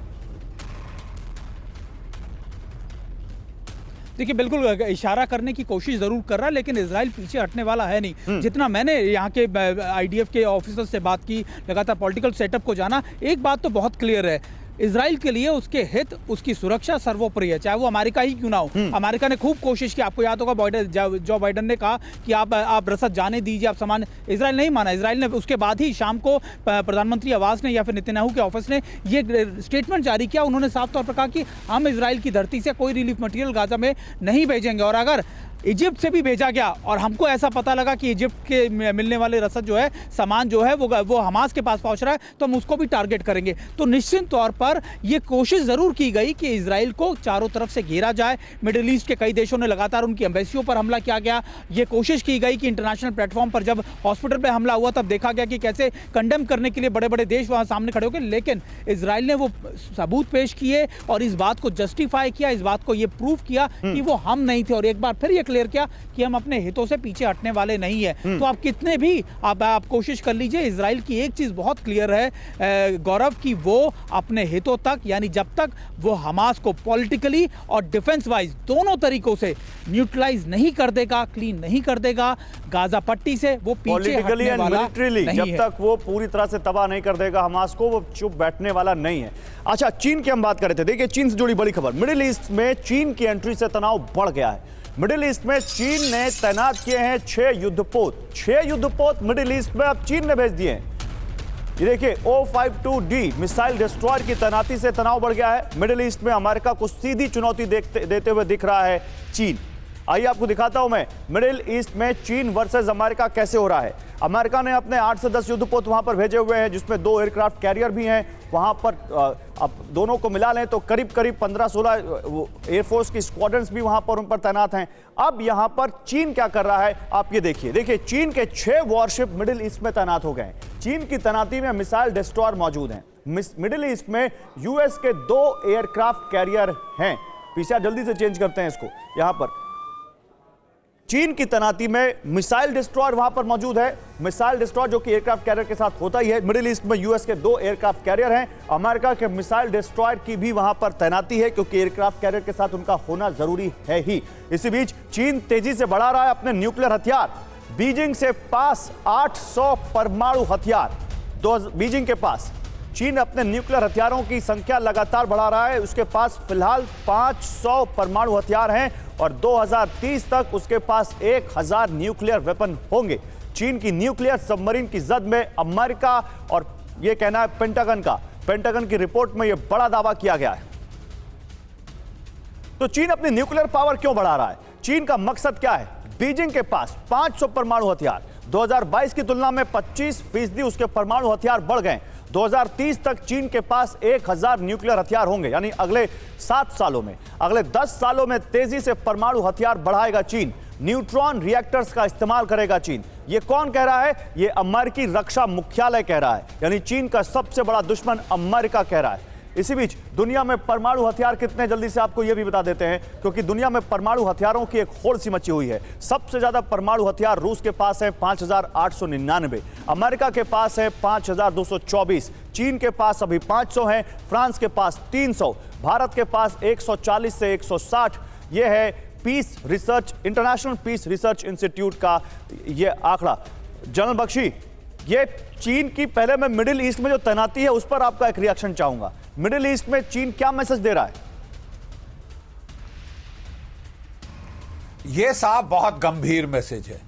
देखिए, बिल्कुल इशारा करने की कोशिश जरूर कर रहा है, लेकिन इजराइल पीछे हटने वाला है नहीं। जितना मैंने यहाँ के आईडीएफ के ऑफिसर से बात की, लगातार पॉलिटिकल सेटअप को जाना, एक बात तो बहुत क्लियर है, इजराइल के लिए उसके हित, उसकी सुरक्षा सर्वोपरि है, चाहे वो अमेरिका ही क्यों ना हो। अमेरिका ने खूब कोशिश की, आपको याद होगा जो बाइडन ने कहा कि आप रसद जाने दीजिए, आप सामान, इजराइल नहीं माना। इजराइल ने उसके बाद ही शाम को प्रधानमंत्री आवास ने या फिर नेतन्याहू के ऑफिस ने ये स्टेटमेंट जारी किया। उन्होंने साफ तौर पर कहा कि हम इजराइल की धरती से कोई रिलीफ मटेरियल गाजा में नहीं भेजेंगे, और अगर इजिप्ट से भी भेजा गया और हमको ऐसा पता लगा कि इजिप्ट के मिलने वाले रसद जो है, सामान जो है वो हमास के पास पहुंच रहा है, तो हम उसको भी टारगेट करेंगे। तो निश्चित तौर पर यह कोशिश जरूर की गई कि इजराइल को चारों तरफ से घेरा जाए। मिडिल ईस्ट के कई देशों ने लगातार उनकी एम्बेसियों पर हमला किया गया। ये कोशिश की गई कि इंटरनेशनल प्लेटफॉर्म पर जब हॉस्पिटल पर हमला हुआ तब देखा गया कि कैसे कंडेम करने के लिए बड़े बड़े देश वहां सामने खड़े हो गए, लेकिन इजराइल ने वो सबूत पेश किए और इस बात को जस्टिफाई किया, इस बात को ये प्रूव किया कि वो हम नहीं थे, और एक बार फिर ये क्लियर किया कि हम अपने हितों से पीछे हटने वाले नहीं है। तो आप कितने भी आप कोशिश कर लीजिए, इजराइल की एक चीज बहुत क्लियर है गौरव, कि वो अपने हितों तक, यानी जब तक वो हमास को पॉलिटिकली और डिफेंस वाइज दोनों तरीकों से न्यूट्रलाइज नहीं कर देगा, क्लीन नहीं कर देगा गाजा पट्टी से, वो पीछे हटने वाला नहीं जब है। तक वो पूरी तरह से तबाह नहीं कर देगा हमास को, वो चुप बैठने वाला नहीं है। अच्छा, चीन की हम बात कर रहे थे। देखिए, चीन से जुड़ी बड़ी खबर, मिडिल ईस्ट में चीन की एंट्री से तनाव बढ़ गया है। मिडिल ईस्ट में चीन ने तैनात किए हैं 6 युद्धपोत। 6 युद्धपोत मिडिल ईस्ट में अब चीन ने भेज दिए हैं। ये देखिए, O52D मिसाइल डिस्ट्रॉयर की तैनाती से तनाव बढ़ गया है। मिडिल ईस्ट में अमेरिका को सीधी चुनौती देते हुए दिख रहा है चीन। आइए आपको दिखाता हूं मैं मिडिल ईस्ट में चीन वर्सेस अमेरिका कैसे हो रहा है। अमेरिका ने अपने 8 से 10 युद्धपोत वहां पर भेजे हुए हैं, जिसमें 2 एयरक्राफ्ट कैरियर भी हैं वहां पर। अब दोनों को मिला लें तो करीब 15-16 एयरफोर्स की स्क्वाड्रन्स भी वहां पर उन पर तैनात हैं। अब यहां पर चीन क्या कर रहा है, आप ये देखिए। चीन के 6 वॉरशिप मिडिल ईस्ट में तैनात हो गए हैं। चीन की तैनाती में मिसाइल डिस्ट्रॉयर मौजूद हैं। मिडिल ईस्ट में यूएस के 2 एयरक्राफ्ट कैरियर हैं। पीछे आप जल्दी से चेंज करते हैं इसको। यहां पर चीन की तैनाती में मिसाइल डिस्ट्रॉयर वहां पर मौजूद है। मिसाइल डिस्ट्रॉयर जो कि एयरक्राफ्ट कैरियर के साथ होता ही है। मिडिल ईस्ट में यूएस के 2 एयरक्राफ्ट कैरियर हैं। अमेरिका के मिसाइल डिस्ट्रॉयर की भी वहां पर तैनाती है, क्योंकि एयरक्राफ्ट कैरियर के साथ उनका होना जरूरी है ही। इसी बीच चीन तेजी से बढ़ा रहा है अपने न्यूक्लियर हथियार। बीजिंग से पास 800 परमाणु हथियार। बीजिंग के पास चीन अपने न्यूक्लियर हथियारों की संख्या लगातार बढ़ा रहा है। उसके पास फिलहाल 500 परमाणु हथियार हैं और 2030 तक उसके पास 1000 न्यूक्लियर वेपन होंगे। चीन की न्यूक्लियर सबमरीन की जद में अमेरिका, और यह कहना है पेंटागन का। पेंटागन की रिपोर्ट में यह बड़ा दावा किया गया है। तो चीन अपनी न्यूक्लियर पावर क्यों बढ़ा रहा है? चीन का मकसद क्या है? बीजिंग के पास 500 परमाणु हथियार, 2022 की तुलना में 25% उसके परमाणु हथियार बढ़ गए। 2030 तक चीन के पास 1000 न्यूक्लियर हथियार होंगे, यानी अगले 7 सालों में, अगले 10 सालों में तेजी से परमाणु हथियार बढ़ाएगा चीन। न्यूट्रॉन रिएक्टर्स का इस्तेमाल करेगा चीन। ये कौन कह रहा है? ये अमेरिकी रक्षा मुख्यालय कह रहा है, यानी चीन का सबसे बड़ा दुश्मन अमेरिका कह रहा है। इसी बीच दुनिया में परमाणु हथियार कितने, जल्दी से आपको यह भी बता देते हैं, क्योंकि दुनिया में परमाणु हथियारों की एक होड़ सी मची हुई है। सबसे ज्यादा परमाणु हथियार रूस के पास है 5899, अमेरिका के पास है 5224, चीन के पास अभी 500 है, फ्रांस के पास 300, भारत के पास 140 से 160। यह है peace research, international peace research institute का यह आंकड़ा। जनरल बख्शी, ये चीन की, पहले मैं मिडिल ईस्ट में जो तैनाती है उस पर आपका एक रिएक्शन चाहूंगा। मिडिल ईस्ट में चीन क्या मैसेज दे रहा है? ये साहब बहुत गंभीर मैसेज है,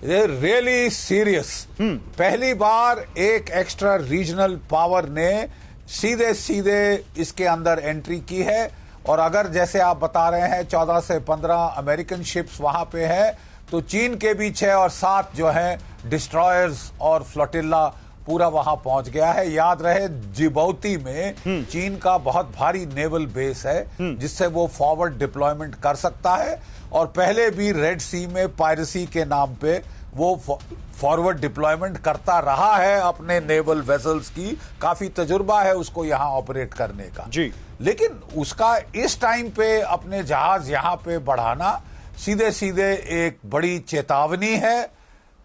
ये रियली सीरियस। पहली बार एक एक्स्ट्रा रीजनल पावर ने सीधे सीधे इसके अंदर एंट्री की है। और अगर जैसे आप बता रहे हैं 14 से 15 अमेरिकन शिप्स वहां पे है, तो चीन के भी 6 और 7 जो है डिस्ट्रॉयर्स और फ्लोटिल्ला पूरा वहां पहुंच गया है। याद रहे, जिबौती में चीन का बहुत भारी नेवल बेस है, जिससे वो फॉरवर्ड डिप्लॉयमेंट कर सकता है। और पहले भी रेड सी में पायरेसी के नाम पे वो फॉरवर्ड डिप्लॉयमेंट करता रहा है अपने नेवल वेसल्स की। काफी तजुर्बा है उसको यहां ऑपरेट करने का जी। लेकिन उसका इस टाइम पे अपने जहाज यहां पे बढ़ाना सीधे सीधे एक बड़ी चेतावनी है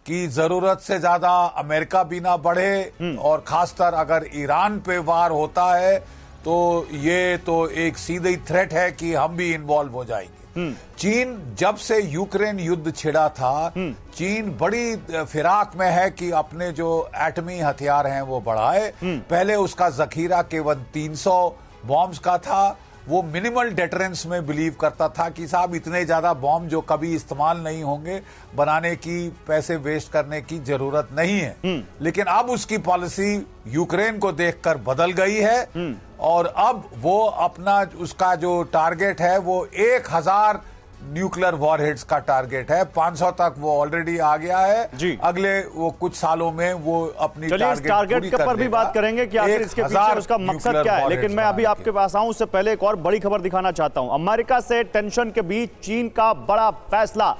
कि जरूरत से ज्यादा अमेरिका भी ना बढ़े, और खासकर अगर ईरान पे वार होता है तो ये तो एक सीधी थ्रेट है कि हम भी इन्वॉल्व हो जाएंगे। चीन जब से यूक्रेन युद्ध छिड़ा था, चीन बड़ी फिराक में है कि अपने जो एटमी हथियार हैं वो बढ़ाए। पहले उसका जखीरा केवल 300 बॉम्ब्स का था। वो मिनिमल डेटरेंस में बिलीव करता था कि साहब इतने ज्यादा बॉम्ब जो कभी इस्तेमाल नहीं होंगे, बनाने की, पैसे वेस्ट करने की जरूरत नहीं है। लेकिन अब उसकी पॉलिसी यूक्रेन को देखकर बदल गई है, और अब वो अपना उसका जो टारगेट है वो 1000 न्यूक्लियर वॉरहेड्स का टारगेट है। 500 तक वो ऑलरेडी आ गया है जी। अगले वो कुछ सालों में वो अपनी टारगेट के पर भी बात करेंगे कि आखिर इसके पीछे उसका मकसद क्या है। लेकिन मैं अभी आपके पास आऊं उससे पहले एक और बड़ी खबर दिखाना चाहता हूं। अमेरिका से टेंशन के बीच चीन का बड़ा फैसला,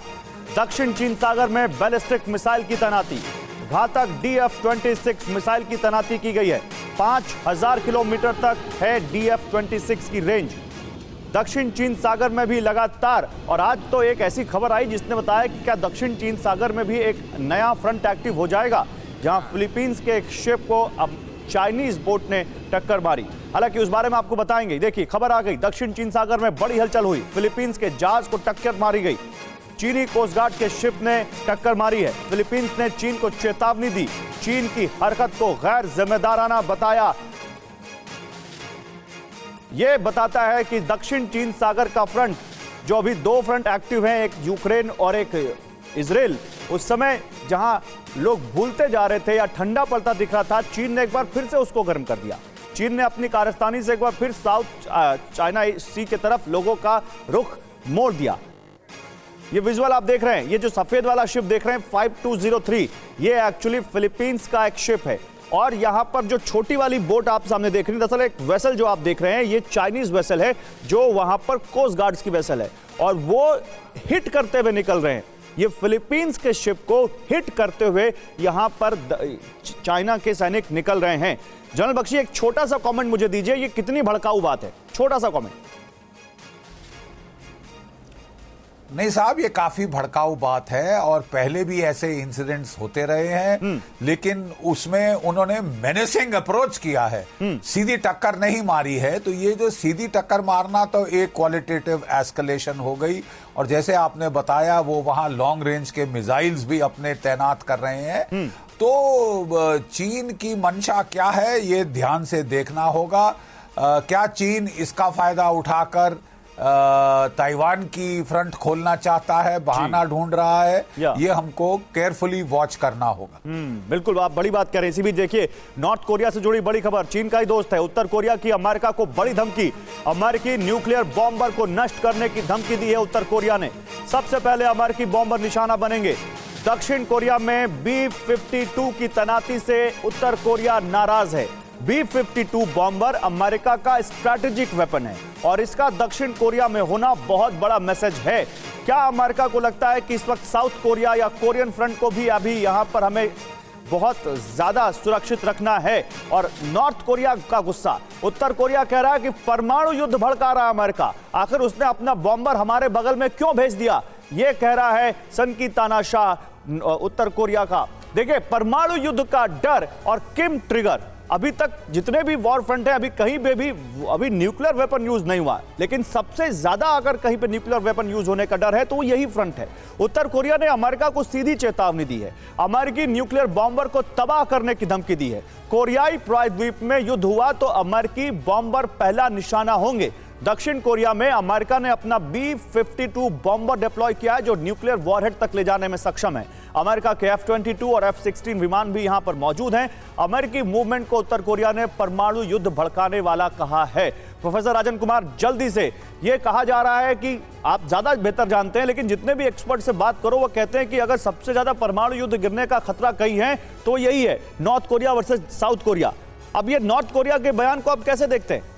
दक्षिण चीन सागर में बैलिस्टिक मिसाइल की तैनाती, घातक DF-26 मिसाइल की तैनाती की गई है। 5000 किलोमीटर तक है DF-26 की रेंज दक्षिण चीन सागर में भी लगातार। और आज तो एक ऐसी खबर आई जिसने बताया कि क्या दक्षिण चीन सागर में भी एक नया फ्रंट एक्टिव हो जाएगा, जहां फिलीपींस के एक शिप को अब चाइनीज बोट ने टक्कर मारी। हालांकि उस बारे में आपको बताएंगे। देखिए खबर आ गई, दक्षिण चीन सागर में बड़ी हलचल हुई, फिलीपींस के जहाज को टक्कर मारी गई। चीनी कोस्ट गार्ड के शिप ने टक्कर मारी है। फिलीपींस ने चीन को चेतावनी दी, चीन की हरकत को गैर जिम्मेदाराना बताया। यह बताता है कि दक्षिण चीन सागर का फ्रंट, जो अभी 2 फ्रंट एक्टिव हैं, एक यूक्रेन और एक इजराइल, उस समय जहां लोग भूलते जा रहे थे या ठंडा पड़ता दिख रहा था, चीन ने एक बार फिर से उसको गर्म कर दिया। चीन ने अपनी कारस्तानी से एक बार फिर साउथ चाइना सी की तरफ लोगों का रुख मोड़ दिया। ये विजुअल आप देख रहे हैं, ये जो सफेद वाला शिप देख रहे हैं 5203, ये एक्चुअली फिलीपींस का एक शिप है। और यहां पर जो छोटी वाली बोट आप सामने देख रहे हैं, दरअसल एक वेसल जो आप देख रहे हैं, ये चाइनीज वेसल है, जो वहां पर कोस्ट गार्ड्स की वेसल है, और वो हिट करते हुए निकल रहे हैं। ये फिलीपींस के शिप को हिट करते हुए यहां पर चाइना के सैनिक निकल रहे हैं। जनरल बख्शी, एक छोटा सा कमेंट मुझे दीजिए, ये कितनी भड़काऊ बात है? छोटा सा कमेंट। नहीं साहब, ये काफी भड़काऊ बात है, और पहले भी ऐसे इंसिडेंट्स होते रहे हैं, लेकिन उसमें उन्होंने मेनेसिंग अप्रोच किया है, सीधी टक्कर नहीं मारी है। तो ये जो सीधी टक्कर मारना तो एक क्वालिटेटिव एस्केलेशन हो गई। और जैसे आपने बताया, वो वहां लॉन्ग रेंज के मिसाइल्स भी अपने तैनात कर रहे हैं। तो चीन की मंशा क्या है, ये ध्यान से देखना होगा। क्या चीन इसका फायदा उठाकर ताइवान की फ्रंट खोलना चाहता है, बहाना ढूंढ रहा है, ये हमको केयरफुली वॉच करना होगा। बिल्कुल, आप बड़ी बात करें। इसी भी देखिए, नॉर्थ कोरिया से जुड़ी बड़ी खबर, चीन का ही दोस्त है उत्तर कोरिया की अमेरिका को बड़ी धमकी। अमेरिकी न्यूक्लियर बॉम्बर को नष्ट करने की धमकी दी है उत्तर कोरिया ने। सबसे पहले अमेरिकी बॉम्बर निशाना बनेंगे। दक्षिण कोरिया में B-52 की तैनाती से उत्तर कोरिया नाराज है। B-52 बॉम्बर अमेरिका का स्ट्रैटेजिक वेपन है, और इसका दक्षिण कोरिया में होना बहुत बड़ा मैसेज है। क्या अमेरिका को लगता है कि इस वक्त साउथ कोरिया या कोरियन फ्रंट को भी अभी यहां पर हमें बहुत ज्यादा सुरक्षित रखना है? और नॉर्थ कोरिया का गुस्सा, उत्तर कोरिया कह रहा है कि परमाणु युद्ध भड़का रहा है अमेरिका, आखिर उसने अपना बॉम्बर हमारे बगल में क्यों भेज दिया? यह कह रहा है सनकी तानाशाह उत्तर कोरिया का। देखिए, परमाणु युद्ध का डर और किम ट्रिगर, अभी तक जितने भी वॉर फ्रंट है, अभी कहीं पे भी अभी न्यूक्लियर वेपन यूज नहीं हुआ, लेकिन सबसे ज्यादा अगर कहीं पे न्यूक्लियर वेपन यूज होने का डर है तो वो यही फ्रंट है। उत्तर कोरिया ने अमेरिका को सीधी चेतावनी दी है, अमेरिकी न्यूक्लियर बॉम्बर को तबाह करने की धमकी दी है। कोरियाई प्रायद्वीप में युद्ध हुआ तो अमेरिकी बॉम्बर पहला निशाना होंगे। दक्षिण कोरिया में अमेरिका ने अपना B-52 बॉम्बर डिप्लॉय किया है, जो न्यूक्लियर वॉरहेड तक ले जाने में सक्षम है। अमेरिका के F-22 और F-16 विमान भी यहां पर मौजूद हैं। अमेरिकी मूवमेंट को उत्तर कोरिया ने परमाणु युद्ध भड़काने वाला कहा है। प्रोफेसर राजन कुमार, जल्दी से, यह कहा जा रहा है कि आप ज्यादा बेहतर जानते हैं, लेकिन जितने भी एक्सपर्ट से बात करो वो कहते हैं कि अगर सबसे ज्यादा परमाणु युद्ध गिरने का खतरा कहीं है तो यही है, north Korea versus south Korea. अब ये नॉर्थ कोरिया के बयान को आप कैसे देखते हैं?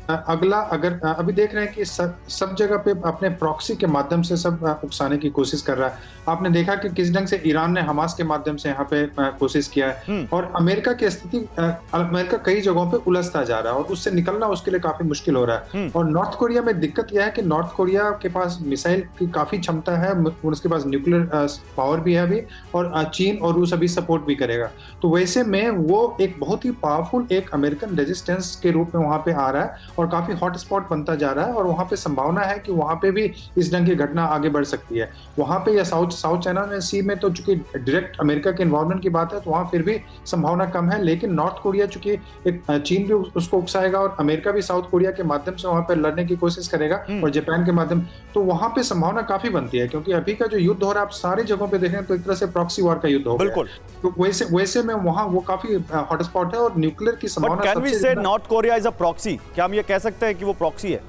अगला अगर अभी देख रहे हैं कि सब जगह पे अपने प्रॉक्सी के माध्यम से सब उकसाने की कोशिश कर रहा है। आपने देखा कि किस ढंग से ईरान ने हमास के माध्यम से यहाँ पे कोशिश किया है, और अमेरिका की स्थिति, अमेरिका कई जगहों पे उलझता जा रहा है और उससे निकलना उसके लिए काफी मुश्किल हो रहा है। और नॉर्थ कोरिया में दिक्कत यह है कि नॉर्थ कोरिया के पास मिसाइल की काफी क्षमता है, उसके पास न्यूक्लियर पावर भी है अभी, और चीन और रूस अभी सपोर्ट भी करेगा। तो वैसे में वो एक बहुत ही पावरफुल एक अमेरिकन रेजिस्टेंस के रूप में वहां पे आ रहा है और काफी हॉट स्पॉट बनता जा रहा है, और वहां पे संभावना है कि वहां पे भी इस ढंग की घटना आगे बढ़ सकती है। वहां पे या साउथ चाइना सी में तो चूंकि डायरेक्ट अमेरिका के इन्वॉल्वमेंट की बात है तो वहां फिर भी संभावना कम है, लेकिन नॉर्थ कोरिया चूंकि एक चीन भी उसको उकसाएगा और अमेरिका भी साउथ कोरिया के माध्यम से वहां पे लड़ने की कोशिश करेगा और जापान के माध्यम, तो वहां पे संभावना काफी बनती है। क्योंकि अभी का जो युद्ध हो रहा है आप सारी जगहों पे देखें तो एक तरह से प्रॉक्सी वॉर का युद्ध हो गया है। तो वैसे में वहां वो काफी हॉटस्पॉट है और न्यूक्लियर की संभावना कैन वी से north Korea is a proxy? क्या हम ये कह सकते हैं कि वो प्रॉक्सी है?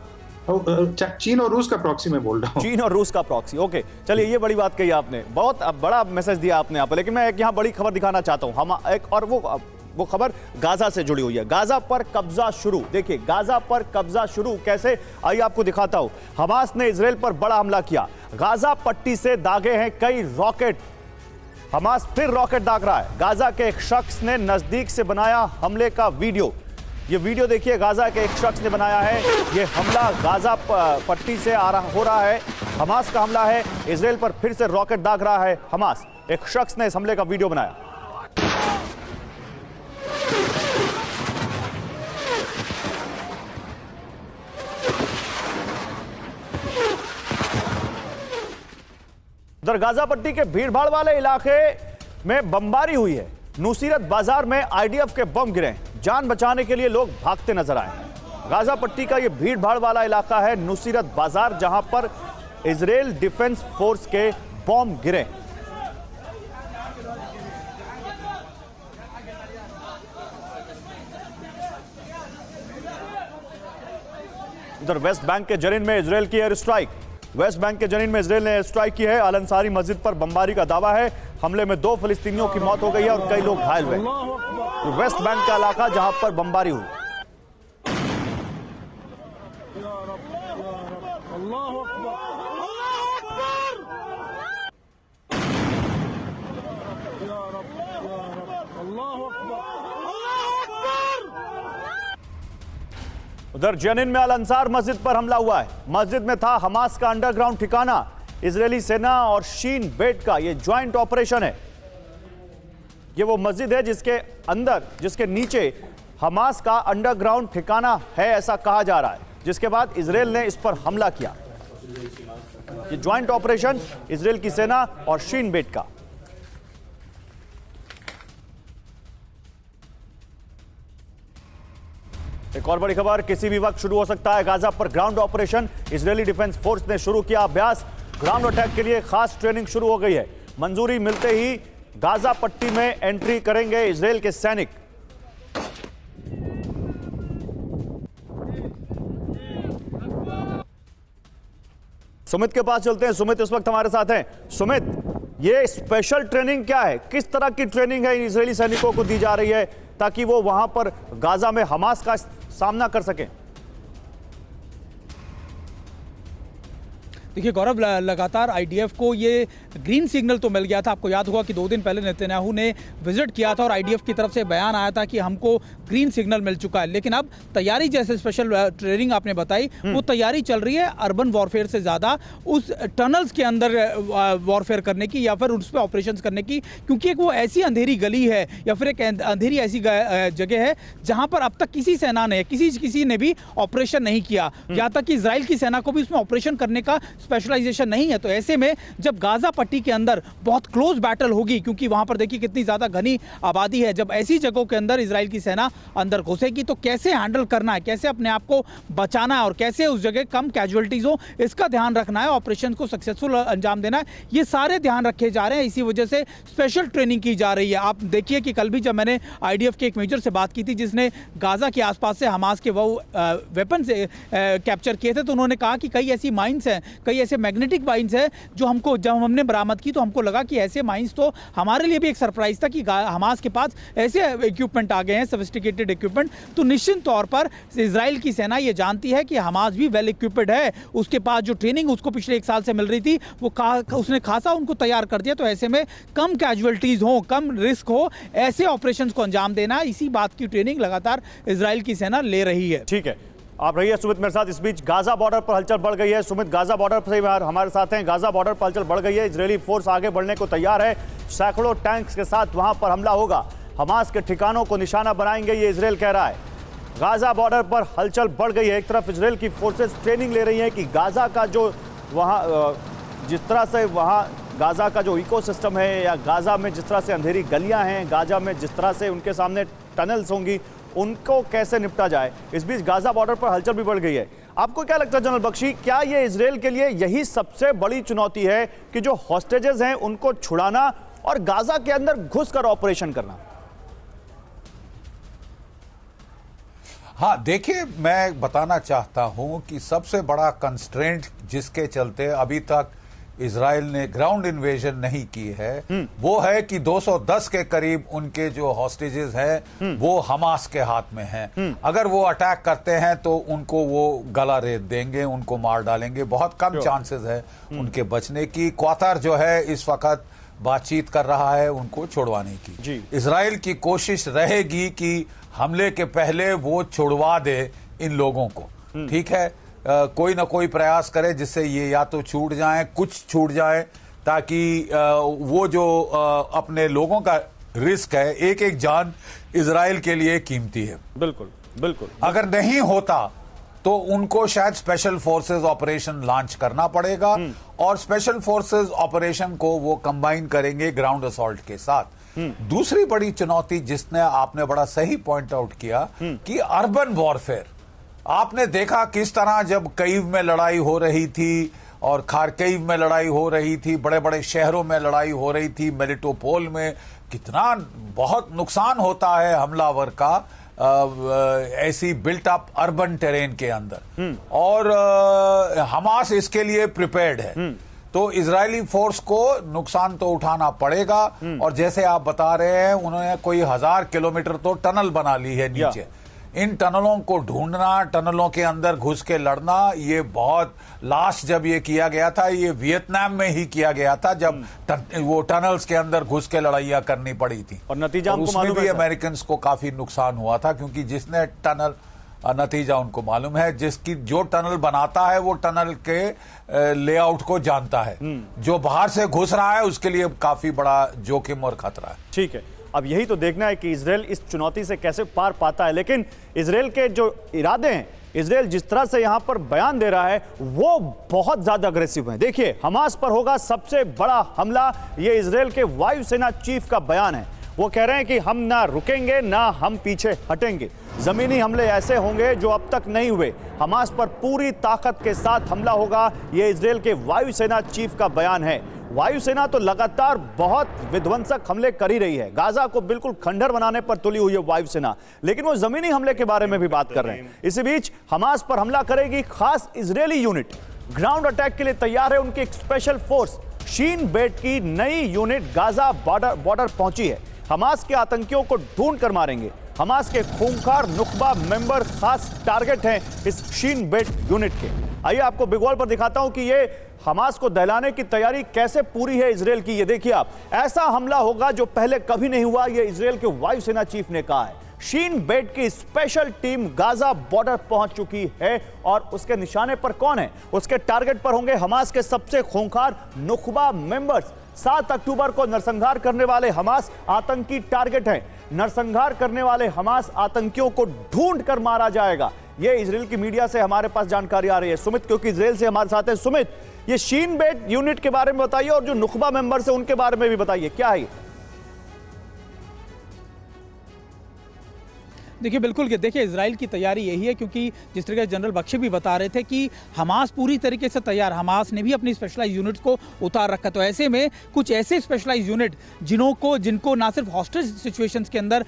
चीन और रूस का प्रॉक्सी में बोल रहा हूँ। चीन और रूस का प्रॉक्सी, ओके। चलिए, ये बड़ी बात कही आपने, बहुत बड़ा मैसेज दिया आपने यहाँ पर। लेकिन मैं एक यहाँ बड़ी खबर दिखाना चाहता हूँ, हम एक, और वो खबर गाजा से जुड़ी हुई है। गाजा पर कब्जा शुरू। देखिए, गाजा पर कब्जा शुरू कैसे, आइए आपको दिखाता हूं। हमास ने इजराइल पर बड़ा हमला किया, गाजा पट्टी से दागे हैं कई रॉकेट। हमास फिर रॉकेट दाग रहा है। गाजा के एक शख्स ने नजदीक से बनाया हमले का वीडियो। ये वीडियो देखिए, गाजा के एक शख्स ने बनाया है। ये हमला गाजा पट्टी से हो रहा है, हमास का हमला है। इजराइल पर फिर से रॉकेट दाग रहा है हमास। एक शख्स ने इस हमले का वीडियो बनाया। उधर गाजा पट्टी के भीड़भाड़ वाले इलाके में बमबारी हुई है। नुसीरत बाजार में आईडीएफ के बम गिरे, जान बचाने के लिए लोग भागते नजर आए। गाजा पट्टी का यह भीड़भाड़ वाला इलाका है नुसीरत बाजार, जहां पर इजराइल डिफेंस फोर्स के बम गिरे। उधर वेस्ट बैंक के जनीन में इजराइल की एयर स्ट्राइक। वेस्ट बैंक के जनीन में इजराइल ने एयर स्ट्राइक की है। अल अंसारी मस्जिद पर बमबारी का दावा है। हमले में 2 फिलिस्तीनियों की मौत हो गई है और कई लोग घायल हुए। तो वेस्ट बैंक का इलाका जहां पर बमबारी हुई। उधर जेनिन में अल अंसार मस्जिद पर हमला हुआ है। मस्जिद में था हमास का अंडरग्राउंड ठिकाना। इजरायली सेना और शीन बेट का ये ज्वाइंट ऑपरेशन है। ये वो मस्जिद है जिसके नीचे हमास का अंडरग्राउंड ठिकाना है, ऐसा कहा जा रहा है, जिसके बाद इजराइल ने इस पर हमला किया। ये ज्वाइंट ऑपरेशन इजराइल की सेना और शीन बेट का। एक और बड़ी खबर, किसी भी वक्त शुरू हो सकता है गाजा पर ground operation. Israeli defence force ने शुरू किया अभ्यास। ग्राउंड अटैक के लिए खास ट्रेनिंग शुरू हो गई है। मंजूरी मिलते ही गाजा पट्टी में एंट्री करेंगे इजराइल के सैनिक। सुमित के पास चलते हैं। सुमित इस वक्त हमारे साथ हैं। सुमित, ये स्पेशल ट्रेनिंग क्या है? किस तरह की ट्रेनिंग है इजरायली सैनिकों को दी जा रही है ताकि वो वहां पर गाजा में हमास का सामना कर सकें? देखिए गौरव, लगातार आईडीएफ को ये ग्रीन सिग्नल तो मिल गया था। आपको याद होगा कि 2 दिन पहले नेतन्याहू ने विजिट किया था और आईडीएफ की तरफ से बयान आया था कि हमको ग्रीन सिग्नल मिल चुका है। लेकिन अब तैयारी, जैसे स्पेशल ट्रेनिंग आपने बताई, वो तैयारी चल रही है अर्बन वॉरफेयर से ज़्यादा उस टनल्स के अंदर वॉरफेयर करने की या फिर उस पर ऑपरेशन करने की, क्योंकि एक वो ऐसी अंधेरी गली है या फिर एक अंधेरी ऐसी जगह है जहाँ पर अब तक किसी सेना ने किसी ने भी ऑपरेशन नहीं किया। यहाँ तक कि इजराइल की सेना को भी उसमें ऑपरेशन करने का स्पेशलाइजेशन नहीं है। तो ऐसे में जब गाजा पट्टी के अंदर बहुत क्लोज बैटल होगी, क्योंकि वहां पर देखिए कितनी ज्यादा घनी आबादी है, जब ऐसी जगहों के अंदर इजराइल की सेना अंदर घुसेगी तो कैसे हैंडल करना है, कैसे अपने आप को बचाना है और कैसे उस जगह कम कैजुअलिटीज हो, इसका ध्यान रखना है, ऑपरेशन को सक्सेसफुल अंजाम देना है, ये सारे ध्यान रखे जा रहे हैं। इसी वजह से स्पेशल ट्रेनिंग की जा रही है। आप देखिए कि कल भी जब मैंने आईडीएफ के एक मेजर से बात की थी जिसने गाजा के आसपास से हमास के वो वेपन से कैप्चर किए थे, तो उन्होंने कहा कि कई ऐसी माइंस हैं, कई कई ऐसे मैग्नेटिक माइंस है जो हमको, जब हमने बरामद की तो हमको लगा कि ऐसे माइंस तो हमारे लिए भी एक सरप्राइज था कि हमास के पास ऐसे इक्विपमेंट आ गए हैं, सोफिस्टिकेटेड इक्विपमेंट। तो निश्चित तौर पर इजराइल की सेना ये जानती है कि हमास भी वेल इक्विप्ड है, उसके पास जो ट्रेनिंग उसको पिछले 1 साल से मिल रही थी वो उसने खासा उनको तैयार कर दिया। तो ऐसे में कम कैजुअलिटीज हो, कम रिस्क हो, ऐसे ऑपरेशंस को अंजाम देना, इसी बात की ट्रेनिंग लगातार इजराइल की सेना ले रही है। ठीक है, आप रहिए सुमित मेरे साथ। इस बीच गाजा बॉर्डर पर हलचल बढ़ गई है। सुमित, गाजा बॉर्डर पर हमारे साथ हैं। गाजा बॉर्डर पर हलचल बढ़ गई है, इजरायली फोर्स आगे बढ़ने को तैयार है, सैकड़ों टैंक्स के साथ वहां पर हमला होगा, हमास के ठिकानों को निशाना बनाएंगे, ये इजरायल कह रहा है। गाजा बॉर्डर पर हलचल बढ़ गई है। एक तरफ इजरायल की फोर्सेस ट्रेनिंग ले रही हैं कि गाजा का जो वहाँ जिस तरह से वहाँ गाजा का जो इकोसिस्टम है, या गाजा में जिस तरह से अंधेरी गलियां हैं, गाजा में जिस तरह से उनके सामने टनल्स होंगी, उनको कैसे निपटा जाए। इस बीच गाजा बॉर्डर पर हलचल भी बढ़ गई है। आपको क्या लगता है जनरल बख्शी, क्या ये इजरायल के लिए यही सबसे बड़ी चुनौती है कि जो हॉस्टेजेस हैं उनको छुड़ाना और गाजा के अंदर घुसकर ऑपरेशन करना? हाँ, देखिए, मैं बताना चाहता हूं कि सबसे बड़ा कंस्ट्रेंट जिसके चलते अभी तक इजराइल ने ग्राउंड इन्वेजन नहीं की है वो है कि 210 के करीब उनके जो हॉस्टेजेस हैं वो हमास के हाथ में हैं। अगर वो अटैक करते हैं तो उनको वो गला रेत देंगे, उनको मार डालेंगे। बहुत कम चांसेस है उनके बचने की। क्वातार जो है इस वक्त बातचीत कर रहा है उनको छुड़वाने की। इजराइल की कोशिश रहेगी कि हमले के पहले वो छुड़वा दे इन लोगों को, ठीक है। कोई ना कोई प्रयास करे जिससे ये या तो छूट जाए, कुछ छूट जाए, ताकि वो जो अपने लोगों का रिस्क है, एक एक जान इजराइल के लिए कीमती है। बिल्कुल बिल्कुल। अगर नहीं होता तो उनको शायद स्पेशल फोर्सेस ऑपरेशन लॉन्च करना पड़ेगा, और स्पेशल फोर्सेस ऑपरेशन को वो कंबाइन करेंगे ग्राउंड असॉल्ट के साथ। दूसरी बड़ी चुनौती जिसने आपने बड़ा सही पॉइंट आउट किया कि अर्बन वॉरफेयर। आपने देखा किस तरह जब कीव में लड़ाई हो रही थी और खारकीव में लड़ाई हो रही थी, बड़े बड़े शहरों में लड़ाई हो रही थी, मेलिटोपोल में कितना बहुत नुकसान होता है हमलावर का ऐसी बिल्ट अप अर्बन टेरेन के अंदर, और हमास इसके लिए प्रिपेयर्ड है। तो इजरायली फोर्स को नुकसान तो उठाना पड़ेगा, और जैसे आप बता रहे हैं उन्होंने कोई 1000 किलोमीटर तो टनल बना ली है नीचे। इन टनलों को ढूंढना, टनलों के अंदर घुस के लड़ना, ये बहुत लास्ट जब ये किया गया था, ये वियतनाम में ही किया गया था, जब वो टनल्स के अंदर घुस के लड़ाइयां करनी पड़ी थी, और नतीजा उसमें मालूम भी है अमेरिकन को काफी नुकसान हुआ था, क्योंकि जिसने टनल, नतीजा उनको मालूम है, जिसकी जो टनल बनाता है वो टनल के लेआउट को जानता है, जो बाहर से घुस रहा है उसके लिए काफी बड़ा जोखिम और खतरा है। ठीक है, अब यही तो देखना है कि इजरायल इस चुनौती से कैसे पार पाता है। लेकिन इजरायल के जो इरादे हैं, इजरायल जिस तरह से यहां पर बयान दे रहा है वो बहुत ज्यादा अग्रेसिव है। देखिए, हमास पर होगा सबसे बड़ा हमला, ये इजरायल के वायुसेना चीफ का बयान है। वो कह रहे हैं कि हम ना रुकेंगे ना हम पीछे हटेंगे, जमीनी हमले ऐसे होंगे जो अब तक नहीं हुए, हमास पर पूरी ताकत के साथ हमला होगा, ये इजरायल के वायुसेना चीफ का बयान है। वायुसेना तो लगातार बहुत विध्वंसक हमले कर ही रही है, गाजा को बिल्कुल खंडर बनाने पर तुली हुई है वायुसेना, लेकिन वो जमीनी हमले के बारे में भी बात कर रहे हैं। इसी बीच हमास पर हमला करेगी खास इजरायली यूनिट, ग्राउंड अटैक के लिए तैयार है उनकी एक स्पेशल फोर्स। शीन बेट की नई यूनिट गाजा बॉर्डर पहुंची है, हमास के आतंकियों को ढूंढ कर मारेंगे। हमास के खूंखार नुख्बा मेंबर खास टारगेट हैं इस शीन बेट यूनिट के। आइए आपको बिग वॉल पर दिखाता हूं कि ये हमास को दहलाने की तैयारी कैसे पूरी है इजरायल की। ये देखिए आप, ऐसा हमला होगा जो पहले कभी नहीं हुआ, ये इजरायल के वायुसेना चीफ ने कहा है। शीन बेट की स्पेशल टीम गाजा बॉर्डर पहुंच चुकी है, और उसके निशाने पर कौन है? उसके टारगेट पर होंगे हमास के सबसे खूंखार नुख्बा मेंबर्स। 7 अक्टूबर को नरसंहार करने वाले हमास आतंकी टारगेट हैं। नरसंहार करने वाले हमास आतंकियों को ढूंढ कर मारा जाएगा, यह इजरायल की मीडिया से हमारे पास जानकारी आ रही है। सुमित, क्योंकि इजरायल से हमारे साथ है सुमित, ये शीन बेट यूनिट के बारे में बताइए, और जो नुख्बा मेंबर्स हैं उनके बारे में भी बताइए, क्या है? देखिए बिल्कुल कि देखिए इजराइल की तैयारी यही है, क्योंकि जिस तरीके से जनरल बख्शी भी बता रहे थे कि हमास पूरी तरीके से तैयार, हमास ने भी अपनी स्पेशलाइज यूनिट को उतार रखा। तो ऐसे में कुछ ऐसे स्पेशलाइज यूनिट जिनको ना सिर्फ हॉस्टेज सिचुएशंस के अंदर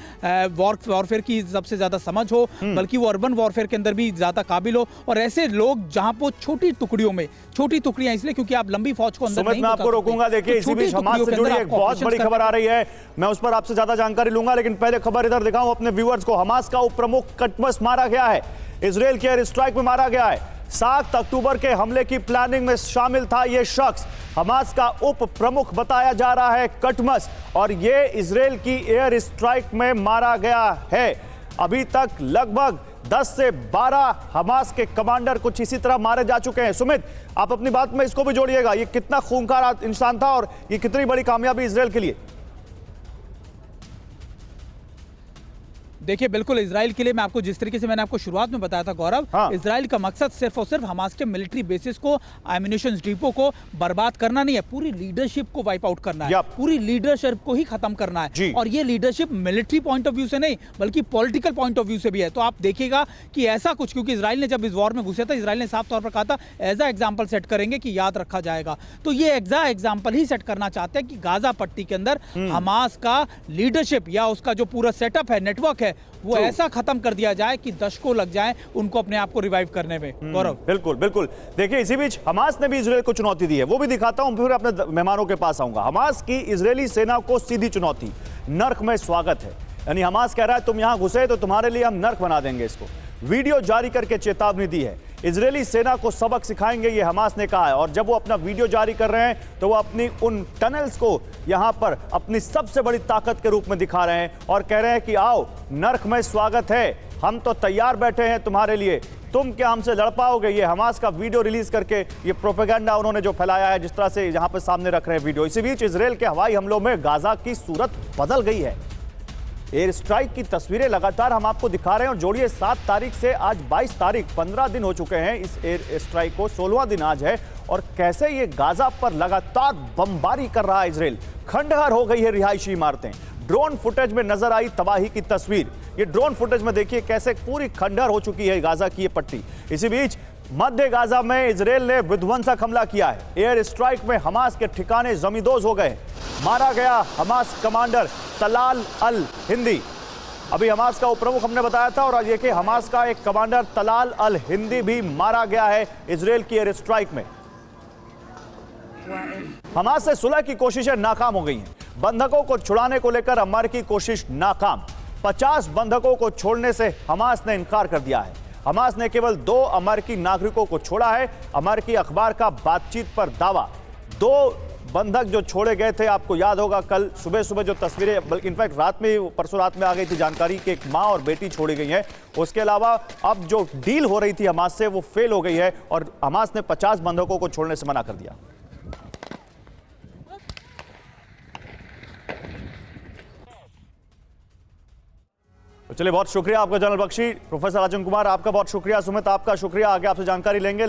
वॉरफेयर की सबसे ज्यादा समझ हो, बल्कि वो अर्बन वॉरफेयर के अंदर भी ज्यादा काबिल हो, और ऐसे लोग जहां वो छोटी टुकड़ियों में, छोटी टुकड़ियां इसलिए क्योंकि आप लंबी फौज को अंदर नहीं मैं आपको रोकूंगा। देखिए इसी बीच हमास से जुड़ी एक बहुत बड़ी खबर आ रही है, मैं उस पर आपसे ज्यादा जानकारी लूंगा, लेकिन पहले खबर इधर दिखाऊं अपने व्यूअर्स को। हमास का उप प्रमुख कटमस मारा गया है, इजराइल के एयर स्ट्राइक में मारा गया है। 7 अक्टूबर के हमले की प्लानिंग में शामिल था यह शख्स। हमास का उप प्रमुख बताया जा रहा है कटमस, और यह इजराइल की एयर स्ट्राइक में मारा गया है। अभी तक लगभग 10 से 12 हमास के कमांडर कुछ इसी तरह मारे जा चुके हैं। सुमित, आप अपनी बात में इसको भी जोड़िएगा, ये कितना खूंखार इंसान था और ये कितनी बड़ी कामयाबी इजराइल के लिए। देखिए बिल्कुल इजराइल के लिए, मैं आपको जिस तरीके से मैंने आपको शुरुआत में बताया था गौरव, इजराइल का मकसद सिर्फ और सिर्फ हमास के मिलिट्री बेसिस को, एम्यूनिशन डिपो को बर्बाद करना नहीं है, पूरी लीडरशिप को वाइप आउट करना है, पूरी लीडरशिप को ही खत्म करना है। और ये leadership military point of view से नहीं बल्कि पॉलिटिकल पॉइंट ऑफ व्यू से भी है। तो आप देखिएगा कि ऐसा कुछ, क्योंकि इजराइल ने जब इस वॉर में घुसे था, इजराइल ने साफ तौर पर कहा था एज अ एग्जाम्पल सेट करेंगे कि याद रखा जाएगा। तो ये एग्जाम्पल ही सेट करना चाहते हैं कि गाजा पट्टी के अंदर हमास का लीडरशिप या उसका जो पूरा सेटअप है, नेटवर्क है, वो ऐसा खत्म कर दिया जाए कि दशकों लग जाए उनको अपने आप को रिवाइव करने में। गौरव, बिल्कुल बिल्कुल। देखिए इसी बीच हमास ने भी इजराइल को चुनौती दी है, वो भी दिखाता हूं, फिर अपने मेहमानों के पास आऊंगा। हमास की इजरायली सेना को सीधी चुनौती, नर्क में स्वागत है। यानी हमास कह रहा है तुम यहां घुसे तो तुम्हारे लिए हम नर्क बना देंगे इसको। वीडियो जारी करके चेतावनी दी है, इजरायली सेना को सबक सिखाएंगे, ये हमास ने कहा है। और जब वो अपना वीडियो जारी कर रहे हैं तो वो अपनी उन टनल्स को यहां पर अपनी सबसे बड़ी ताकत के रूप में दिखा रहे हैं और कह रहे हैं कि आओ नर्क में स्वागत है, हम तो तैयार बैठे हैं तुम्हारे लिए, तुम क्या हमसे लड़ पाओगे। ये हमास का वीडियो रिलीज करके ये प्रोपेगेंडा उन्होंने जो फैलाया है, जिस तरह से यहां पर सामने रख रहे हैं वीडियो। इसी बीच इजराइल के हवाई हमलों में गाजा की सूरत बदल गई है। एयर स्ट्राइक की तस्वीरें लगातार हम आपको दिखा रहे हैं, और जोड़िए 7 तारीख से आज 22 तारीख, 15 दिन हो चुके हैं इस एयर स्ट्राइक को, 16वां दिन आज है। और कैसे ये गाजा पर लगातार बमबारी कर रहा है इजराइल, खंडहर हो गई है रिहायशी इमारतें। ड्रोन फुटेज में नजर आई तबाही की तस्वीर, ये ड्रोन फुटेज में देखिए कैसे पूरी खंडहर हो चुकी है गाजा की ये पट्टी। इसी बीच मध्य गाजा में इजराइल ने विध्वंसक हमला किया है। एयर स्ट्राइक में हमास के ठिकाने जमींदोज हो गए, मारा गया हमास कमांडर तलाल अल हिंदी। अभी हमास का उपप्रमुख हमने बताया था, और ये कि हमास का एक कमांडर तलाल अल हिंदी भी मारा गया है इजराइल की एयर स्ट्राइक में। हमास से सुलह की कोशिशें नाकाम हो गई हैं। बंधकों को छुड़ाने को लेकर अमेरिकी कोशिश नाकाम। 50 बंधकों को छोड़ने से हमास ने इनकार कर दिया है। हमास ने केवल 2 अमेरिकी नागरिकों को छोड़ा है। अमेरिकी अखबार का बातचीत पर दावा। 2 बंधक जो छोड़े गए थे, आपको याद होगा कल सुबह सुबह जो तस्वीरें, बल्कि इनफैक्ट रात में, परसों रात में आ गई थी जानकारी कि एक मां और बेटी छोड़ी गई हैं। उसके अलावा अब जो डील हो रही थी हमास से वो फेल हो गई है, और हमास ने 50 बंधकों को छोड़ने से मना कर दिया। तो चलिए, बहुत शुक्रिया आपका जनरल बख्शी। प्रोफेसर राजन कुमार आपका बहुत शुक्रिया। सुमित आपका शुक्रिया, आगे आपसे जानकारी लेंगे।